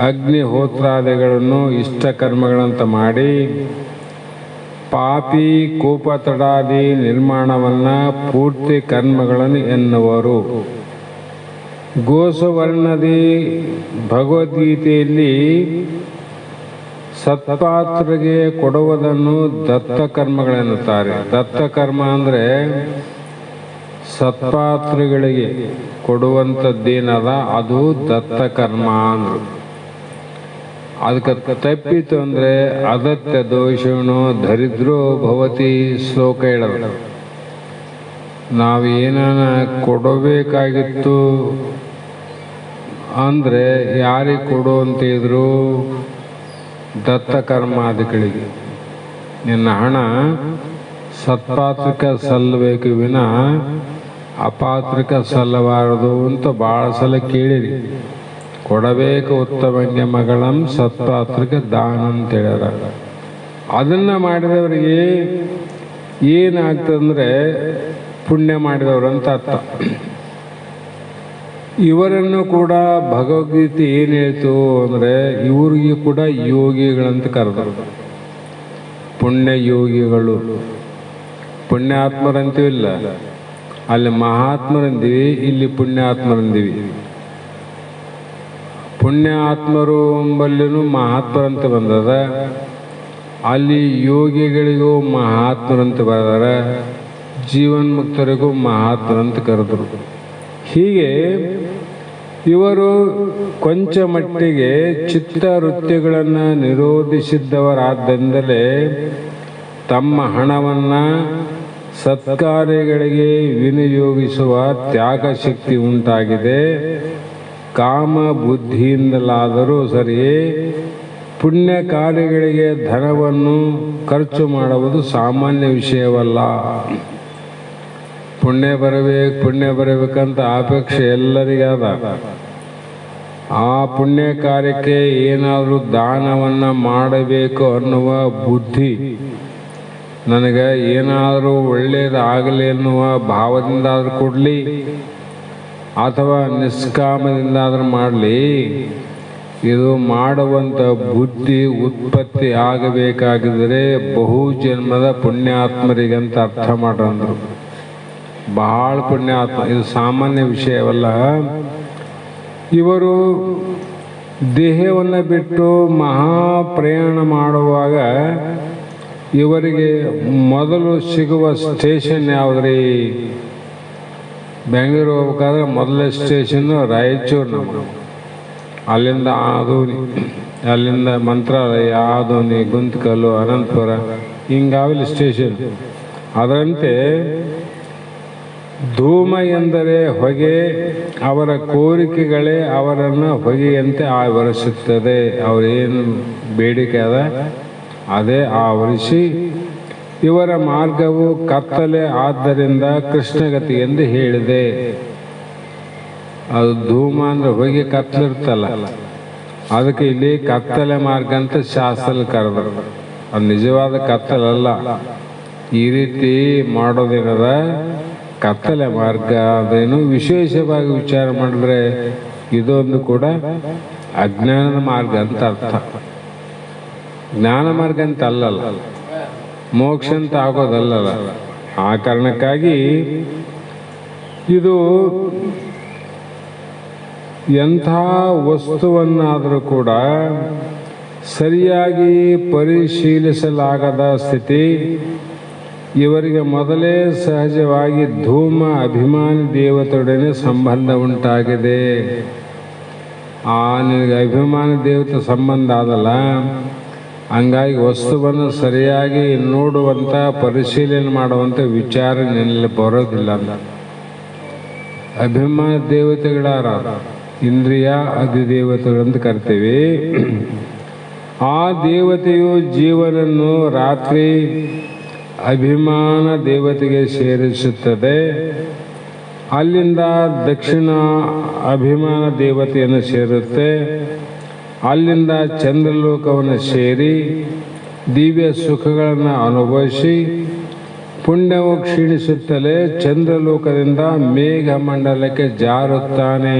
ಅಗ್ನಿಹೋತ್ರಾದಿಗಳನ್ನು ಇಷ್ಟ ಕರ್ಮಗಳಂತ ಮಾಡಿ ಪಾಪಿ ಕೋಪತಡಾದಿ ನಿರ್ಮಾಣವನ್ನು ಪೂರ್ತಿ ಕರ್ಮಗಳನ್ನು ಎನ್ನುವರು. ಗೋಸವರ್ಣದಿ ಭಗವದ್ಗೀತೆಯಲ್ಲಿ ಸತ್ಪಾತ್ರಗೆ ಕೊಡುವುದನ್ನು ದತ್ತ ಕರ್ಮಗಳೆನ್ನುತ್ತಾರೆ. ದತ್ತ ಕರ್ಮ ಅಂದರೆ ಸತ್ಪಾತ್ರಗಳಿಗೆ ಕೊಡುವಂಥದ್ದೇನದ ಅದು ದತ್ತ ಕರ್ಮ ಅಂದರು. ಅದಕ್ಕೆ ತಪ್ಪಿತು ಅಂದರೆ ಅದತ್ಯ ದೋಷಣೋ ದರಿದ್ರೋ ಭವತಿ ಶ್ಲೋಕ ಹೇಳೋದು. ನಾವೇನ ಕೊಡಬೇಕಾಗಿತ್ತು ಅಂದರೆ ಯಾರಿಗೆ ಕೊಡು ಅಂತಿದ್ರು? ದತ್ತ ಕರ್ಮಾದಿಗಳಿಗೆ. ನಿನ್ನ ಹಣ ಸತ್ಪಾತ್ರಕ್ಕೆ ಸಲ್ಲಬೇಕು ವಿನ ಅಪಾತ್ರಕ್ಕೆ ಸಲ್ಲಬಾರದು ಅಂತ ಭಾಳ ಸಲ ಕೇಳಿರಿ. ಕೊಡಬೇಕು ಉತ್ತಮಂಗೆ ಮಗಳಂ ಸತ್ಪಾತ್ರಕ್ಕೆ ದಾನ ಅಂತ ಹೇಳ್ಯಾರ. ಅದನ್ನು ಮಾಡಿದವರಿಗೆ ಏನಾಗ್ತದಂದ್ರೆ ಪುಣ್ಯ ಮಾಡಿದವರು ಅಂತ ಅರ್ಥ. ಇವರನ್ನು ಕೂಡ ಭಗವದ್ಗೀತೆ ಏನು ಹೇಳ್ತು ಅಂದರೆ ಇವರಿಗೆ ಕೂಡ ಯೋಗಿಗಳಂತ ಕರೆದರು. ಪುಣ್ಯ ಯೋಗಿಗಳು, ಪುಣ್ಯಾತ್ಮರಂತೀವಿಲ್ಲ, ಅಲ್ಲಿ ಮಹಾತ್ಮರಂದೀವಿ, ಇಲ್ಲಿ ಪುಣ್ಯಾತ್ಮರಂದೀವಿ. ಪುಣ್ಯ ಆತ್ಮರು ಎಂಬಲ್ಲಿನೂ ಮಹಾತ್ಮರಂತ ಬಂದದ, ಅಲ್ಲಿ ಯೋಗಿಗಳಿಗೂ ಮಹಾತ್ಮರಂತ ಬರೆದಾರ, ಜೀವನ್ಮುಕ್ತರಿಗೂ ಮಹಾತ್ಮರಂತ ಕರೆದರು. ಹೀಗೆ ಇವರು ಕೊಂಚ ಮಟ್ಟಿಗೆ ಚಿತ್ತವೃತ್ತಿಗಳನ್ನು ನಿರೋಧಿಸಿದ್ದವರಾದ್ದರಿಂದಲೇ ತಮ್ಮ ಹಣವನ್ನು ಸತ್ಕಾರ್ಯಗಳಿಗೆ ವಿನಿಯೋಗಿಸುವ ತ್ಯಾಗ ಶಕ್ತಿ ಉಂಟಾಗಿದೆ. ಕಾಮ ಬುದ್ಧಿಯಿಂದಲಾದರೂ ಸರಿಯೇ ಪುಣ್ಯ ಕಾರ್ಯಗಳಿಗೆ ಧನವನ್ನು ಖರ್ಚು ಮಾಡುವುದು ಸಾಮಾನ್ಯ ವಿಷಯವಲ್ಲ. ಪುಣ್ಯ ಬರಬೇಕಂತ ಅಪೇಕ್ಷೆ ಎಲ್ಲರಿಗಾದ. ಆ ಪುಣ್ಯ ಕಾರ್ಯಕ್ಕೆ ಏನಾದರೂ ದಾನವನ್ನು ಮಾಡಬೇಕು ಅನ್ನುವ ಬುದ್ಧಿ, ನನಗೆ ಏನಾದರೂ ಒಳ್ಳೆಯದಾಗಲಿ ಎನ್ನುವ ಭಾವದಿಂದಾದರೂ ಕೊಡಲಿ ಅಥವಾ ನಿಷ್ಕಾಮದಿಂದಾದರೂ ಮಾಡಲಿ, ಇದು ಮಾಡುವಂಥ ಬುದ್ಧಿ ಉತ್ಪತ್ತಿ ಆಗಬೇಕಾಗಿದ್ದರೆ ಬಹು ಜನ್ಮದ ಪುಣ್ಯಾತ್ಮರಿಗಂತ ಅರ್ಥ ಮಾಡ್ರಂದ್ರು. ಬಹಳ ಪುಣ್ಯಾತ್ಮ, ಇದು ಸಾಮಾನ್ಯ ವಿಷಯವಲ್ಲ. ಇವರು ದೇಹವನ್ನು ಬಿಟ್ಟು ಮಹಾಪ್ರಯಾಣ ಮಾಡುವಾಗ ಇವರಿಗೆ ಮೊದಲು ಸಿಗುವ ಸ್ಟೇಷನ್ ಯಾವುದ್ರಿ? ಬೆಂಗಳೂರು ಹೋಗ್ಬೇಕಾದ್ರೆ ಮೊದಲನೇ ಸ್ಟೇಷನ್ನು ರಾಯಚೂರು. ನಮ್ಮ ಅಲ್ಲಿಂದ ಆದೋನಿ, ಅಲ್ಲಿಂದ ಮಂತ್ರಾಲಯ, ಆದೋನಿ, ಗುಂತಕಲ್ಲು, ಅನಂತಪುರ, ಹಿಂಗಾವಲಿ ಸ್ಟೇಷನ್. ಅದರಂತೆ ಧೂಮ ಎಂದರೆ ಹೊಗೆ, ಅವರ ಕೋರಿಕೆಗಳೇ ಅವರನ್ನು ಹೊಗೆಯಂತೆ ಆವರಿಸುತ್ತದೆ. ಅವರೇನು ಬೇಡಿಕೆ ಅದ ಅದೇ ಆವರಿಸಿ, ಇವರ ಮಾರ್ಗವು ಕತ್ತಲೆ ಆದ್ದರಿಂದ ಕೃಷ್ಣಗತಿ ಎಂದು ಹೇಳಿದೆ. ಅದು ಧೂಮ ಅಂದ್ರೆ ಹೊಗೆ ಕತ್ತಲಿರ್ತಲ್ಲ, ಅದಕ್ಕೆ ಇಲ್ಲಿ ಕತ್ತಲೆ ಮಾರ್ಗ ಅಂತ ಶಾಸ್ತ್ರ ಕರೆದರು. ಅದು ನಿಜವಾದ ಕತ್ತಲಲ್ಲ. ಈ ರೀತಿ ಮಾಡೋದೇನದ ಕತ್ತಲೆ ಮಾರ್ಗ ಅದೇನು ವಿಶೇಷವಾಗಿ ವಿಚಾರ ಮಾಡಿದ್ರೆ ಇದೊಂದು ಕೂಡ ಅಜ್ಞಾನದ ಮಾರ್ಗ ಅಂತ ಅರ್ಥ. ಜ್ಞಾನ ಮಾರ್ಗ ಅಂತ ಅಲ್ಲಲ್ಲ, ಮೋಕ್ಷ ಅಂತ ಆಗೋದಲ್ಲಲ್ಲ. ಆ ಕಾರಣಕ್ಕಾಗಿ ಇದು ಎಂಥ ವಸ್ತುವನ್ನಾದರೂ ಕೂಡ ಸರಿಯಾಗಿ ಪರಿಶೀಲಿಸಲಾಗದ ಸ್ಥಿತಿ ಇವರಿಗೆ ಮೊದಲೇ ಸಹಜವಾಗಿ ಧೂಮ ಅಭಿಮಾನಿ ದೇವತೆಯೊಡನೆ ಸಂಬಂಧ ಉಂಟಾಗಿದೆ. ನಿನಗೆ ಅಭಿಮಾನಿ ದೇವತೆ ಸಂಬಂಧ ಆದಲ್ಲ, ಹಂಗಾಗಿ ವಸ್ತುವನ್ನು ಸರಿಯಾಗಿ ನೋಡುವಂಥ ಪರಿಶೀಲನೆ ಮಾಡುವಂಥ ವಿಚಾರ ನಿನ್ನಲ್ಲಿ ಬರೋದಿಲ್ಲ. ಅಭಿಮಾನ ದೇವತೆಗಳಾರ ಇಂದ್ರಿಯ ಅಧಿದೇವತೆಗಳಂತ ಕರಿತೀವಿ. ಆ ದೇವತೆಯು ಜೀವನನ್ನು ರಾತ್ರಿ ಅಭಿಮಾನ ದೇವತೆಗೆ ಸೇರಿಸುತ್ತದೆ. ಅಲ್ಲಿಂದ ದಕ್ಷಿಣ ಅಭಿಮಾನ ದೇವತೆಯನ್ನು ಸೇರುತ್ತೆ. ಅಲ್ಲಿಂದ ಚಂದ್ರಲೋಕವನ್ನು ಸೇರಿ ದಿವ್ಯ ಸುಖಗಳನ್ನು ಅನುಭವಿಸಿ ಪುಣ್ಯವು ಕ್ಷೀಣಿಸುತ್ತಲೇ ಚಂದ್ರಲೋಕದಿಂದ ಮೇಘಮಂಡಲಕ್ಕೆ ಜಾರುತ್ತಾನೆ.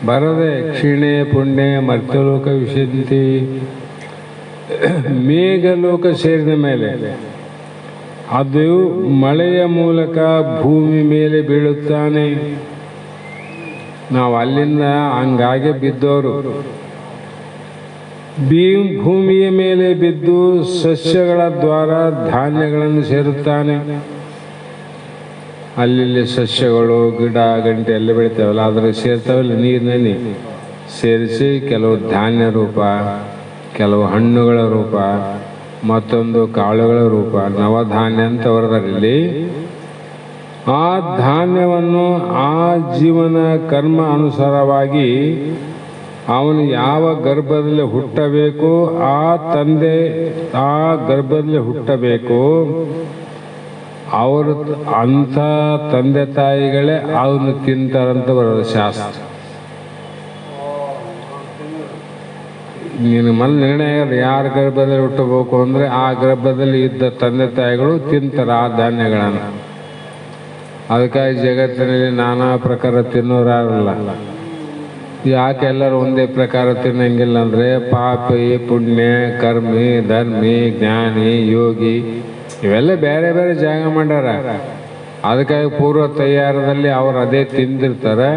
ಬರದೆ ಕ್ಷೀಣೆ ಪುಣ್ಯ ಮರ್ತ್ಯಲೋಕ ವಿಶಂತಿ. ಮೇಘಲೋಕ ಸೇರಿದ ಮೇಲೆ ಅದು ಮಳೆಯ ಮೂಲಕ ಭೂಮಿ ಮೇಲೆ ಬೀಳುತ್ತಾನೆ. ನಾವು ಅಲ್ಲಿಂದ ಹಂಗಾಗಿ ಬಿದ್ದವರು. ಭೂಮಿಯ ಮೇಲೆ ಬಿದ್ದು ಸಸ್ಯಗಳ ದ್ವಾರ ಧಾನ್ಯಗಳನ್ನು ಸೇರುತ್ತಾನೆ. ಅಲ್ಲಿ ಸಸ್ಯಗಳು ಗಿಡ ಗಂಟೆ ಎಲ್ಲ ಬೆಳಿತಾವಲ್ಲ, ಅದ್ರ ಸೇರ್ತಾವಲ್ಲ, ನೀರಿನಲ್ಲಿ ಸೇರಿಸಿ ಕೆಲವು ಧಾನ್ಯ ರೂಪ, ಕೆಲವು ಹಣ್ಣುಗಳ ರೂಪ, ಮತ್ತೊಂದು ಕಾಳುಗಳ ರೂಪ, ನವಧಾನ್ಯ ಅಂತ ಬರೆದಲ್ಲಿ ಆ ಧಾನ್ಯವನ್ನು ಆ ಜೀವನ ಕರ್ಮ ಅನುಸಾರವಾಗಿ ಅವನು ಯಾವ ಗರ್ಭದಲ್ಲಿ ಹುಟ್ಟಬೇಕು, ಆ ತಂದೆ ಆ ಗರ್ಭದಲ್ಲಿ ಹುಟ್ಟಬೇಕು. ಅವರು ಅಂಥ ತಂದೆ ತಾಯಿಗಳೇ ಅವನು ತಿಂತಾರಂತ ಬರೋದು ಶಾಸ್ತ್ರ. ನೀನು ಮಲ್ಲಿ ನಿರ್ಣಯ ಯಾರ ಗರ್ಭದಲ್ಲಿ ಹುಟ್ಟಬೇಕು ಅಂದರೆ ಆ ಗರ್ಭದಲ್ಲಿ ಇದ್ದ ತಂದೆ ತಾಯಿಗಳು ತಿಂತಾರೆ ಆ ಧಾನ್ಯಗಳನ್ನು. ಅದಕ್ಕಾಗಿ ಜಗತ್ತಿನಲ್ಲಿ ನಾನಾ ಪ್ರಕಾರ ತಿನ್ನೋರಾರಲ್ಲ. ಯಾಕೆ ಎಲ್ಲರೂ ಒಂದೇ ಪ್ರಕಾರ ತಿನ್ನಂಗಿಲ್ಲ ಅಂದರೆ ಪಾಪಿ ಪುಣ್ಯ ಕರ್ಮಿ ಧರ್ಮಿ ಜ್ಞಾನಿ ಯೋಗಿ ಇವೆಲ್ಲ ಬೇರೆ ಬೇರೆ ಜಾಗ ಮಾಡ್ಯಾರ. ಅದಕ್ಕಾಗಿ ಪೂರ್ವ ತಯಾರದಲ್ಲಿ ಅವರು ಅದೇ ತಿಂದಿರ್ತಾರೆ.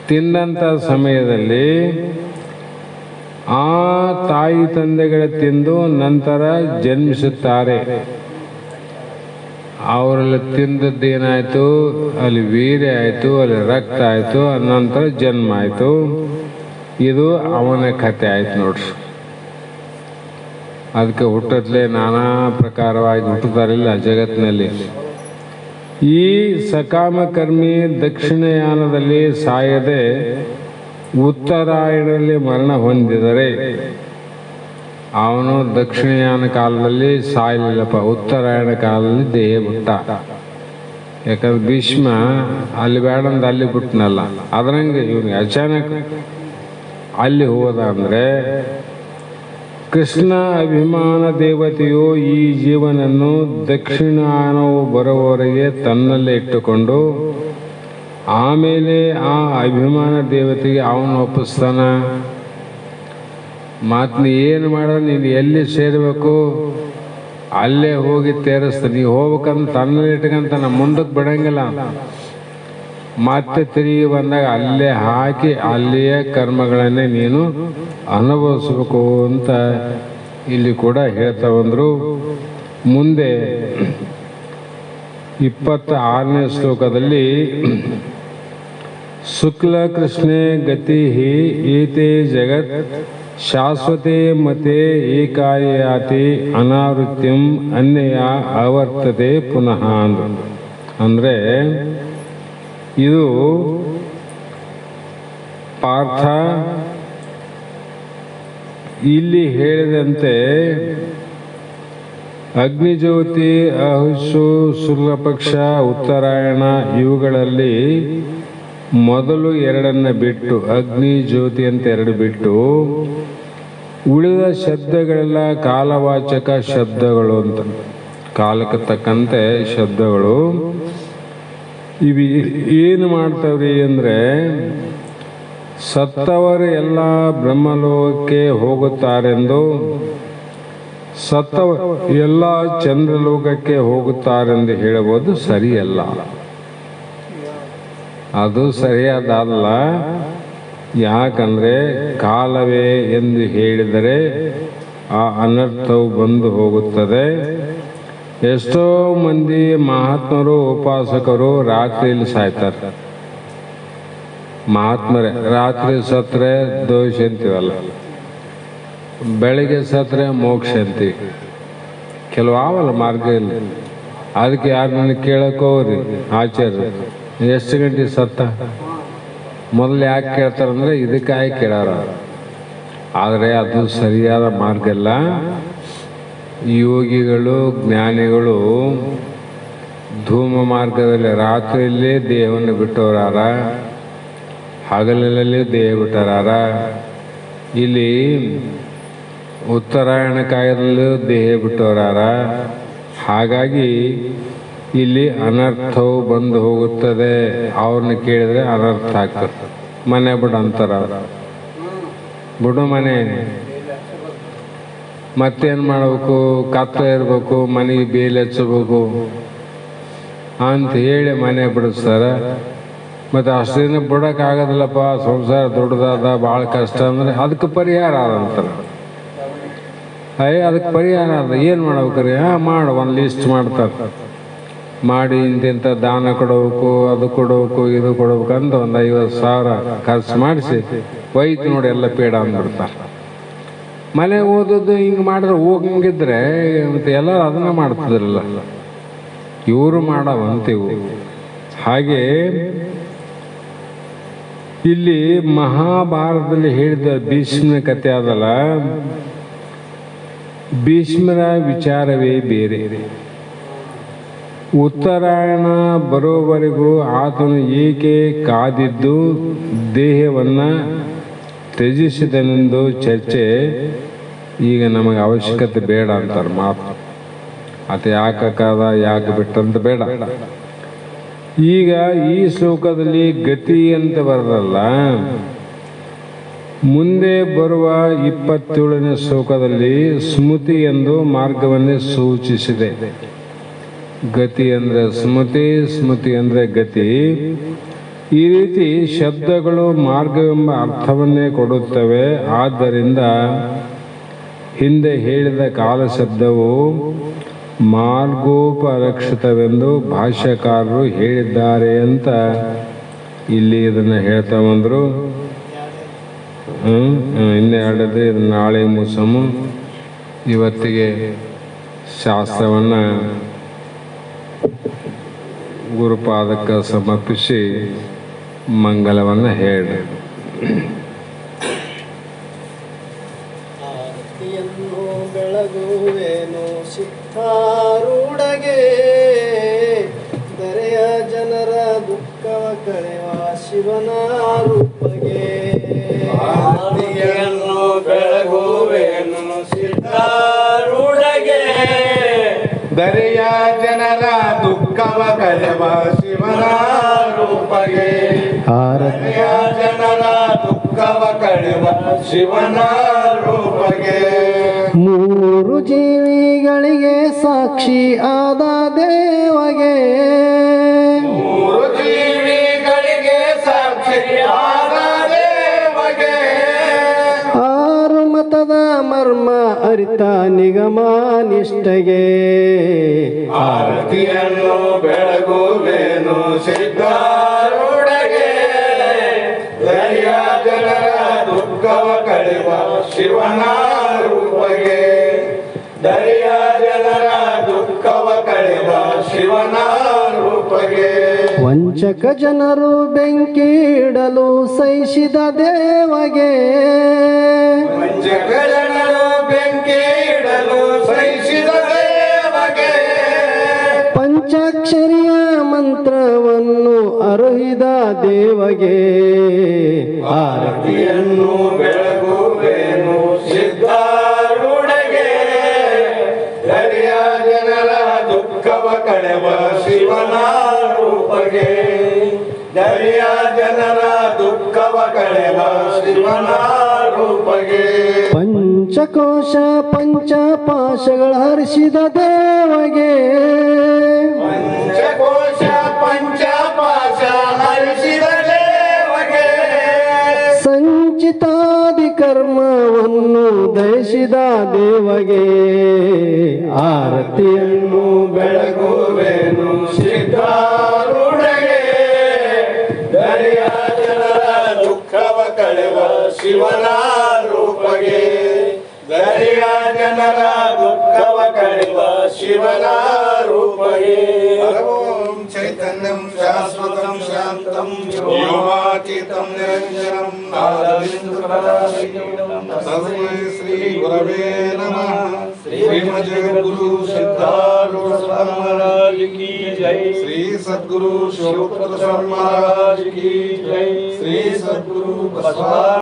ತಿಂದಂಥ ಸಮಯದಲ್ಲಿ ಆ ತಾಯಿ ತಂದೆಗಳ ತಿಂದು ನಂತರ ಜನ್ಮಿಸುತ್ತಾರೆ. ಅವರಲ್ಲಿ ತಿಂದದ್ದೇನಾಯಿತು, ಅಲ್ಲಿ ವೀರ್ಯ ಆಯಿತು, ಅಲ್ಲಿ ರಕ್ತ ಆಯಿತು, ನಂತರ ಜನ್ಮ ಆಯಿತು. ಇದು ಅವನ ಕಥೆ ಆಯ್ತು ನೋಡ್ರಿ. ಅದಕ್ಕೆ ಹುಟ್ಟತ್ಲೆ ನಾನಾ ಪ್ರಕಾರವಾಗಿ ಹುಟ್ಟುತ್ತಾರಿಲ್ಲ ಜಗತ್ತಿನಲ್ಲಿ. ಈ ಸಕಾಮಕರ್ಮಿ ದಕ್ಷಿಣಯಾನದಲ್ಲಿ ಸಾಯದೆ ಉತ್ತರಾಯಣದಲ್ಲಿ ಮರಣ ಹೊಂದಿದರೆ ಅವನು ದಕ್ಷಿಣಯಾನ ಕಾಲದಲ್ಲಿ ಸಾಯಲಿಲ್ಲಪ್ಪ, ಉತ್ತರಾಯಣ ಕಾಲದಲ್ಲಿ ದೇಹ ಬಿಟ್ಟ. ಯಾಕಂದ್ರೆ ಭೀಷ್ಮ ಅಲ್ಲಿ ಬೇಡಂದ ಅಲ್ಲಿ ಬಿಟ್ಟನಲ್ಲ, ಅದರಂಗೆ ಇವನಿಗೆ ಅಚಾನಕ್ ಅಲ್ಲಿ ಹೋದ ಅಂದರೆ ಕೃಷ್ಣ ಅಭಿಮಾನ ದೇವತೆಯು ಈ ಜೀವನನ್ನು ದಕ್ಷಿಣಾಯನವು ಬರುವವರೆಗೆ ತನ್ನಲ್ಲೇ ಇಟ್ಟುಕೊಂಡು ಆಮೇಲೆ ಆ ಅಭಿಮಾನ ದೇವತೆಗೆ ಅವನು ಒಪ್ಪಿಸ್ತಾನ. ಮತ್ತು ನೀ ಏನು ಮಾಡೋದು, ನೀನು ಎಲ್ಲಿ ಸೇರಬೇಕು ಅಲ್ಲೇ ಹೋಗಿ ತೇರಿಸ್ತಾನೆ. ನೀವು ಹೋಗ್ಬೇಕಂದ್ರೆ ತನ್ನಲ್ಲಿ ಇಟ್ಕಂತ ನಮ್ಮ ಮುಂದಕ್ಕೆ ಬಿಡಂಗಿಲ್ಲ. ಮತ್ತೆ ತಿರುಗಿ ಬಂದಾಗ ಅಲ್ಲೇ ಹಾಕಿ ಅಲ್ಲಿಯೇ ಕರ್ಮಗಳನ್ನೇ ನೀನು ಅನುಭವಿಸ್ಬೇಕು ಅಂತ ಇಲ್ಲಿ ಕೂಡ ಹೇಳ್ತಾ ಬಂದರು. ಮುಂದೆ 26ನೇ ಶ್ಲೋಕದಲ್ಲಿ ಶುಕ್ಲ ಕೃಷ್ಣೇ ಗತಿ ಏತೆ ಜಗತ್ ಶಾಶ್ವತೆ ಮತೆ ಏಕಾಯಾತಿ ಅನಾವೃತ್ಯಂ ಅನ್ಯಯ ಆವರ್ತತೆ ಪುನಃ ಅಂದರೆ ಇದು ಪಾರ್ಥ ಇಲ್ಲಿ ಹೇಳಿದಂತೆ ಅಗ್ನಿಜ್ಯೋತಿ ಅಹುಷು ಶುಕ್ಲಪಕ್ಷ ಉತ್ತರಾಯಣ ಇವುಗಳಲ್ಲಿ ಮೊದಲು ಎರಡನ್ನು ಬಿಟ್ಟು ಅಗ್ನಿ ಜ್ಯೋತಿ ಅಂತ ಎರಡು ಬಿಟ್ಟು ಉಳಿದ ಶಬ್ದಗಳೆಲ್ಲ ಕಾಲವಾಚಕ ಶಬ್ದಗಳು ಅಂತ. ಕಾಲಕ್ಕೆ ತಕ್ಕಂತೆ ಶಬ್ದಗಳು ಇವು ಏನು ಮಾಡ್ತಾವ್ರಿ ಅಂದರೆ, ಸತ್ತವರು ಎಲ್ಲ ಬ್ರಹ್ಮಲೋಕಕ್ಕೆ ಹೋಗುತ್ತಾರೆಂದು, ಸತ್ತವ ಎಲ್ಲ ಚಂದ್ರಲೋಕಕ್ಕೆ ಹೋಗುತ್ತಾರೆಂದು ಹೇಳುವುದು ಸರಿಯಲ್ಲ. ಅದು ಸರಿಯಾದಲ್ಲ. ಯಾಕಂದರೆ ಕಾಲವೇ ಎಂದು ಹೇಳಿದರೆ ಆ ಅನರ್ಥವು ಬಂದು ಹೋಗುತ್ತದೆ. ಎಷ್ಟೋ ಮಂದಿ ಮಹಾತ್ಮರು ಉಪಾಸಕರು ರಾತ್ರಿಯಲ್ಲಿ ಸಾಯ್ತಾರೆ. ಮಹಾತ್ಮರೇ ರಾತ್ರಿ ಸತ್ರೆ ದೋಷ ಅಂತೀವಲ್ಲ, ಬೆಳಗ್ಗೆ ಸತ್ರೆ ಮೋಕ್ಷ ಅಂತೀವಿ. ಕೆಲವು ಆವಲ್ಲ ಮಾರ್ಗ ಇಲ್ಲ. ಅದಕ್ಕೆ ಯಾರು ನನಗೆ ಕೇಳೋಕೋರಿ ಆಚಾರ್ಯ ಎಷ್ಟು ಗಂಟೆ ಸತ್ತ ಮೊದಲು ಯಾಕೆ ಕೇಳ್ತಾರಂದ್ರೆ ಇದಕ್ಕಾಗಿ ಕೇಳಾರ. ಆದರೆ ಅದು ಸರಿಯಾದ ಮಾರ್ಗ ಅಲ್ಲ. ಯೋಗಿಗಳು ಜ್ಞಾನಿಗಳು ಧೂಮ ಮಾರ್ಗದಲ್ಲಿ ರಾತ್ರಿಯಲ್ಲೇ ದೇಹವನ್ನು ಬಿಟ್ಟವರಾರ, ಹಗಲಲ್ಲಿ ದೇಹ ಬಿಟ್ಟರಾರ. ಇಲ್ಲಿ ಉತ್ತರಾಯಣ ಕಾಲದಲ್ಲೂ ದೇಹ ಬಿಟ್ಟವರಾರ. ಹಾಗಾಗಿ ಇಲ್ಲಿ ಅನರ್ಥವು ಬಂದು ಹೋಗುತ್ತದೆ. ಅವ್ರನ್ನ ಕೇಳಿದ್ರೆ ಅನರ್ಥ ಆಗ್ತದೆ. ಮನೆ ಬಿಡು ಅಂತಾರ, ಬಿಡು ಮನೆ. ಮತ್ತೇನು ಮಾಡಬೇಕು? ಕತ್ತ ಇರಬೇಕು, ಮನೆಗೆ ಬೇಲಿ ಹಚ್ಚಬೇಕು ಅಂತ ಹೇಳಿ ಮನೆ ಬಿಡಿಸ್ತಾರೆ. ಮತ್ತು ಅಷ್ಟೇನು ಬಿಡೋಕ್ಕಾಗೋದಿಲ್ಲಪ್ಪ, ಸಂಸಾರ ದೊಡ್ಡದಾದ ಭಾಳ ಕಷ್ಟ ಅಂದರೆ ಅದಕ್ಕೆ ಪರಿಹಾರ ಆದಂತಾರೆ. ಅದಕ್ಕೆ ಪರಿಹಾರ ಅದ. ಏನು ಮಾಡ್ಬೇಕ್ರಿ? ಮಾಡು, ಒಂದು ಲಿಸ್ಟ್ ಮಾಡ್ತಾರೆ. ಮಾಡಿ ಇಂತಿಂಥ ದಾನ ಕೊಡಬೇಕು, ಅದು ಕೊಡಬೇಕು, ಇದು ಕೊಡಬೇಕು ಅಂತ ಒಂದು 50,000 ಖರ್ಚು ಮಾಡಿಸಿ ಒಯ್ತು ನೋಡಿ ಎಲ್ಲ ಪೇಡ ಅಂದ್ಬಿಡ್ತಾರೆ. ಮನೆ ಓದೋದು ಹಿಂಗೆ ಮಾಡಿದ್ರೆ ಹೋಗಂಗಿದ್ರೆ ಮತ್ತು ಎಲ್ಲರೂ ಅದನ್ನು ಮಾಡ್ತಿದ್ರಲ್ಲ, ಇವರು ಮಾಡವಂತೀವು. ಹಾಗೆ ಇಲ್ಲಿ ಮಹಾಭಾರತದಲ್ಲಿ ಹೇಳಿದ ಭೀಷ್ಮನ ಕಥೆ ಅದಲ್ಲ, ಭೀಷ್ಮರ ವಿಚಾರವೇ ಬೇರೆ. ಉತ್ತರಾಯಣ ಬರೋವರೆಗೂ ಆತನು ಏಕೆ ಕಾದಿದ್ದು ದೇಹವನ್ನು ತ್ಯಜಿಸಿದನೆಂದು ಚರ್ಚೆ ಈಗ ನಮಗೆ ಅವಶ್ಯಕತೆ ಬೇಡ ಅಂತಾರೆ. ಮಾತು ಆತ ಯಾಕೆ ಕಾದ, ಯಾಕೆ ಬಿಟ್ಟಂತ ಬೇಡ. ಈಗ ಈ ಶ್ಲೋಕದಲ್ಲಿ ಗತಿ ಅಂತ ಬರಲ್ಲ, ಮುಂದೆ ಬರುವ 27ನೇ ಶ್ಲೋಕದಲ್ಲಿ ಸ್ಮೃತಿ ಎಂದು ಮಾರ್ಗವನ್ನೇ ಸೂಚಿಸಿದೆ. ಗತಿ ಅಂದರೆ ಸ್ಮೃತಿ, ಸ್ಮೃತಿ ಅಂದರೆ ಗತಿ. ಈ ರೀತಿ ಶಬ್ದಗಳು ಮಾರ್ಗವೆಂಬ ಅರ್ಥವನ್ನೇ ಕೊಡುತ್ತವೆ. ಆದ್ದರಿಂದ ಹಿಂದೆ ಹೇಳಿದ ಕಾಲ ಶಬ್ದವು ಮಾರ್ಗೋಪರಕ್ಷಿತವೆಂದು ಭಾಷ್ಯಕಾರರು ಹೇಳಿದ್ದಾರೆ ಅಂತ ಇಲ್ಲಿ ಇದನ್ನು ಹೇಳ್ತಾ ಬಂದರು. ಇನ್ನೇ ಹೇಳಿದ್ರೆ ಇದನ್ನು ನಾಳೆ ಮುಸಮು. ಇವತ್ತಿಗೆ ಶಾಸ್ತ್ರವನ್ನು ಗುರುಪಾದಕ್ಕೆ ಸಮರ್ಪಿಸಿ ಮಂಗಲವನ್ನು ಹೇಳಿ. ಆರತಿಯನ್ನು ಬೆಳಗುವೇನು ಸಿದ್ಧಾರೂಢಗೆ, ದರೆಯ ಜನರ ದುಃಖವ ಕಳೆವ ಶಿವನ ರೂಪಗೆ. ಆರತಿಯನ್ನು ಬೆಳಗುವೇನು ಸಿದ್ಧಾರೂಢಗೆ, ದರೆಯ ಜನರ ದುಃಖವ ಕಳೆವ ಶಿವನ ರೂಪಗೆ. ದರೆಯ ಜನರ ದುಃಖವ ಕಳೆವ ಶಿವನ ರೂಪಗೆ. ಮೂರು ಜೀವಿಗಳಿಗೆ ಸಾಕ್ಷಿ ಆದ ದೇವಗೆ, ಮೂರು ಜೀವಿಗಳಿಗೆ ಸಾಕ್ಷಿ ಆದ ದೇವಗೆ. ಆರು ಮತದ ಮರ್ಮ ಅರಿತ ನಿಗಮ ನಿಷ್ಠೆಗೆ. ಆರತಿಯನ್ನು ಬೆಳಗುವೇನು ಸಿದ್ಧಾರೂಢಗೆ, ದರೆಯ ಜನರ ದುಃಖವ ಕಳೆವ ಶಿವನ ರೂಪಗೆ. ದರೆಯ ಜನರ ದುಃಖವ ಕಳೆವ ಶಿವನ ರೂಪಗೆ. ವಂಚಕ ಜನರು ಬೆಂಕಿ ಇಡಲು ಸಹಿಸಿದ ದೇವಗೆ, ವಂಚಕ ಜನರು ಬೆಂಕಿ ಇಡಲು ಸಹಿಸಿದ ದೇವಗೆ. ಪಂಚಾಕ್ಷರಿಯ ಮಂತ್ರವನ್ನು ಅರುಹಿದ ದೇವಗೆ. ಆರತಿಯನ್ನು ಬೆಳಗುವೇನು ಸಿದ್ಧಾರೂಢಗೆ, ದರೆಯ ಜನರ ಶಿವನ ರೂಪಗೆ ದರಿಯ ಜನರ ದುಃಖವ ಕಳೆವ ಶಿವನ ರೂಪಗೆ ಪಂಚಕೋಶ ಪಂಚಪಾಶಗಳ ಹರಿಸಿದ ದೇವಗೆ ಪಂಚಕೋಶ ಪಂಚಪಾಶ ಹರಿಸಿದ ದೇವಗೆ ಸಂಚಿತಾದಿ ಕರ್ಮವನ್ನು ದಯಿಸಿದ ದೇವಗೆ ಆರತಿಯನ್ನು ಬೆಳಗುವೆನು ಸಿದ್ಧಾರೂಢಗೆ ದರಿಯ ಜನರ ದುಃಖವ ಕಳೆವ ಶಿವನ ರೂಪಗೆ ದರಿಯ ಜನರ ದುಃಖವ ಕಳೆವ ಶಿವನ ರೂಪಗೆ ಓಂ ಚೈತನ್ಯಂ ಶಾಶ್ವತಂ ಶಾಂತಂ ವ್ಯೋಮಾತೀತಂ ನಿರಂಜನಂ ತಸ್ಮೈ ಶ್ರೀ ಗುರವೇ ನಮಃ ಶ್ರೀಮದ್ ಜಗದ್ಗುರು ಸಿದ್ಧಾರೂಢ ಸ್ವಾಮಿ महाराज की जय श्री सद्गुरु शिवपुत्र स्वामी महाराज की जय श्री सद्गुरु बसवा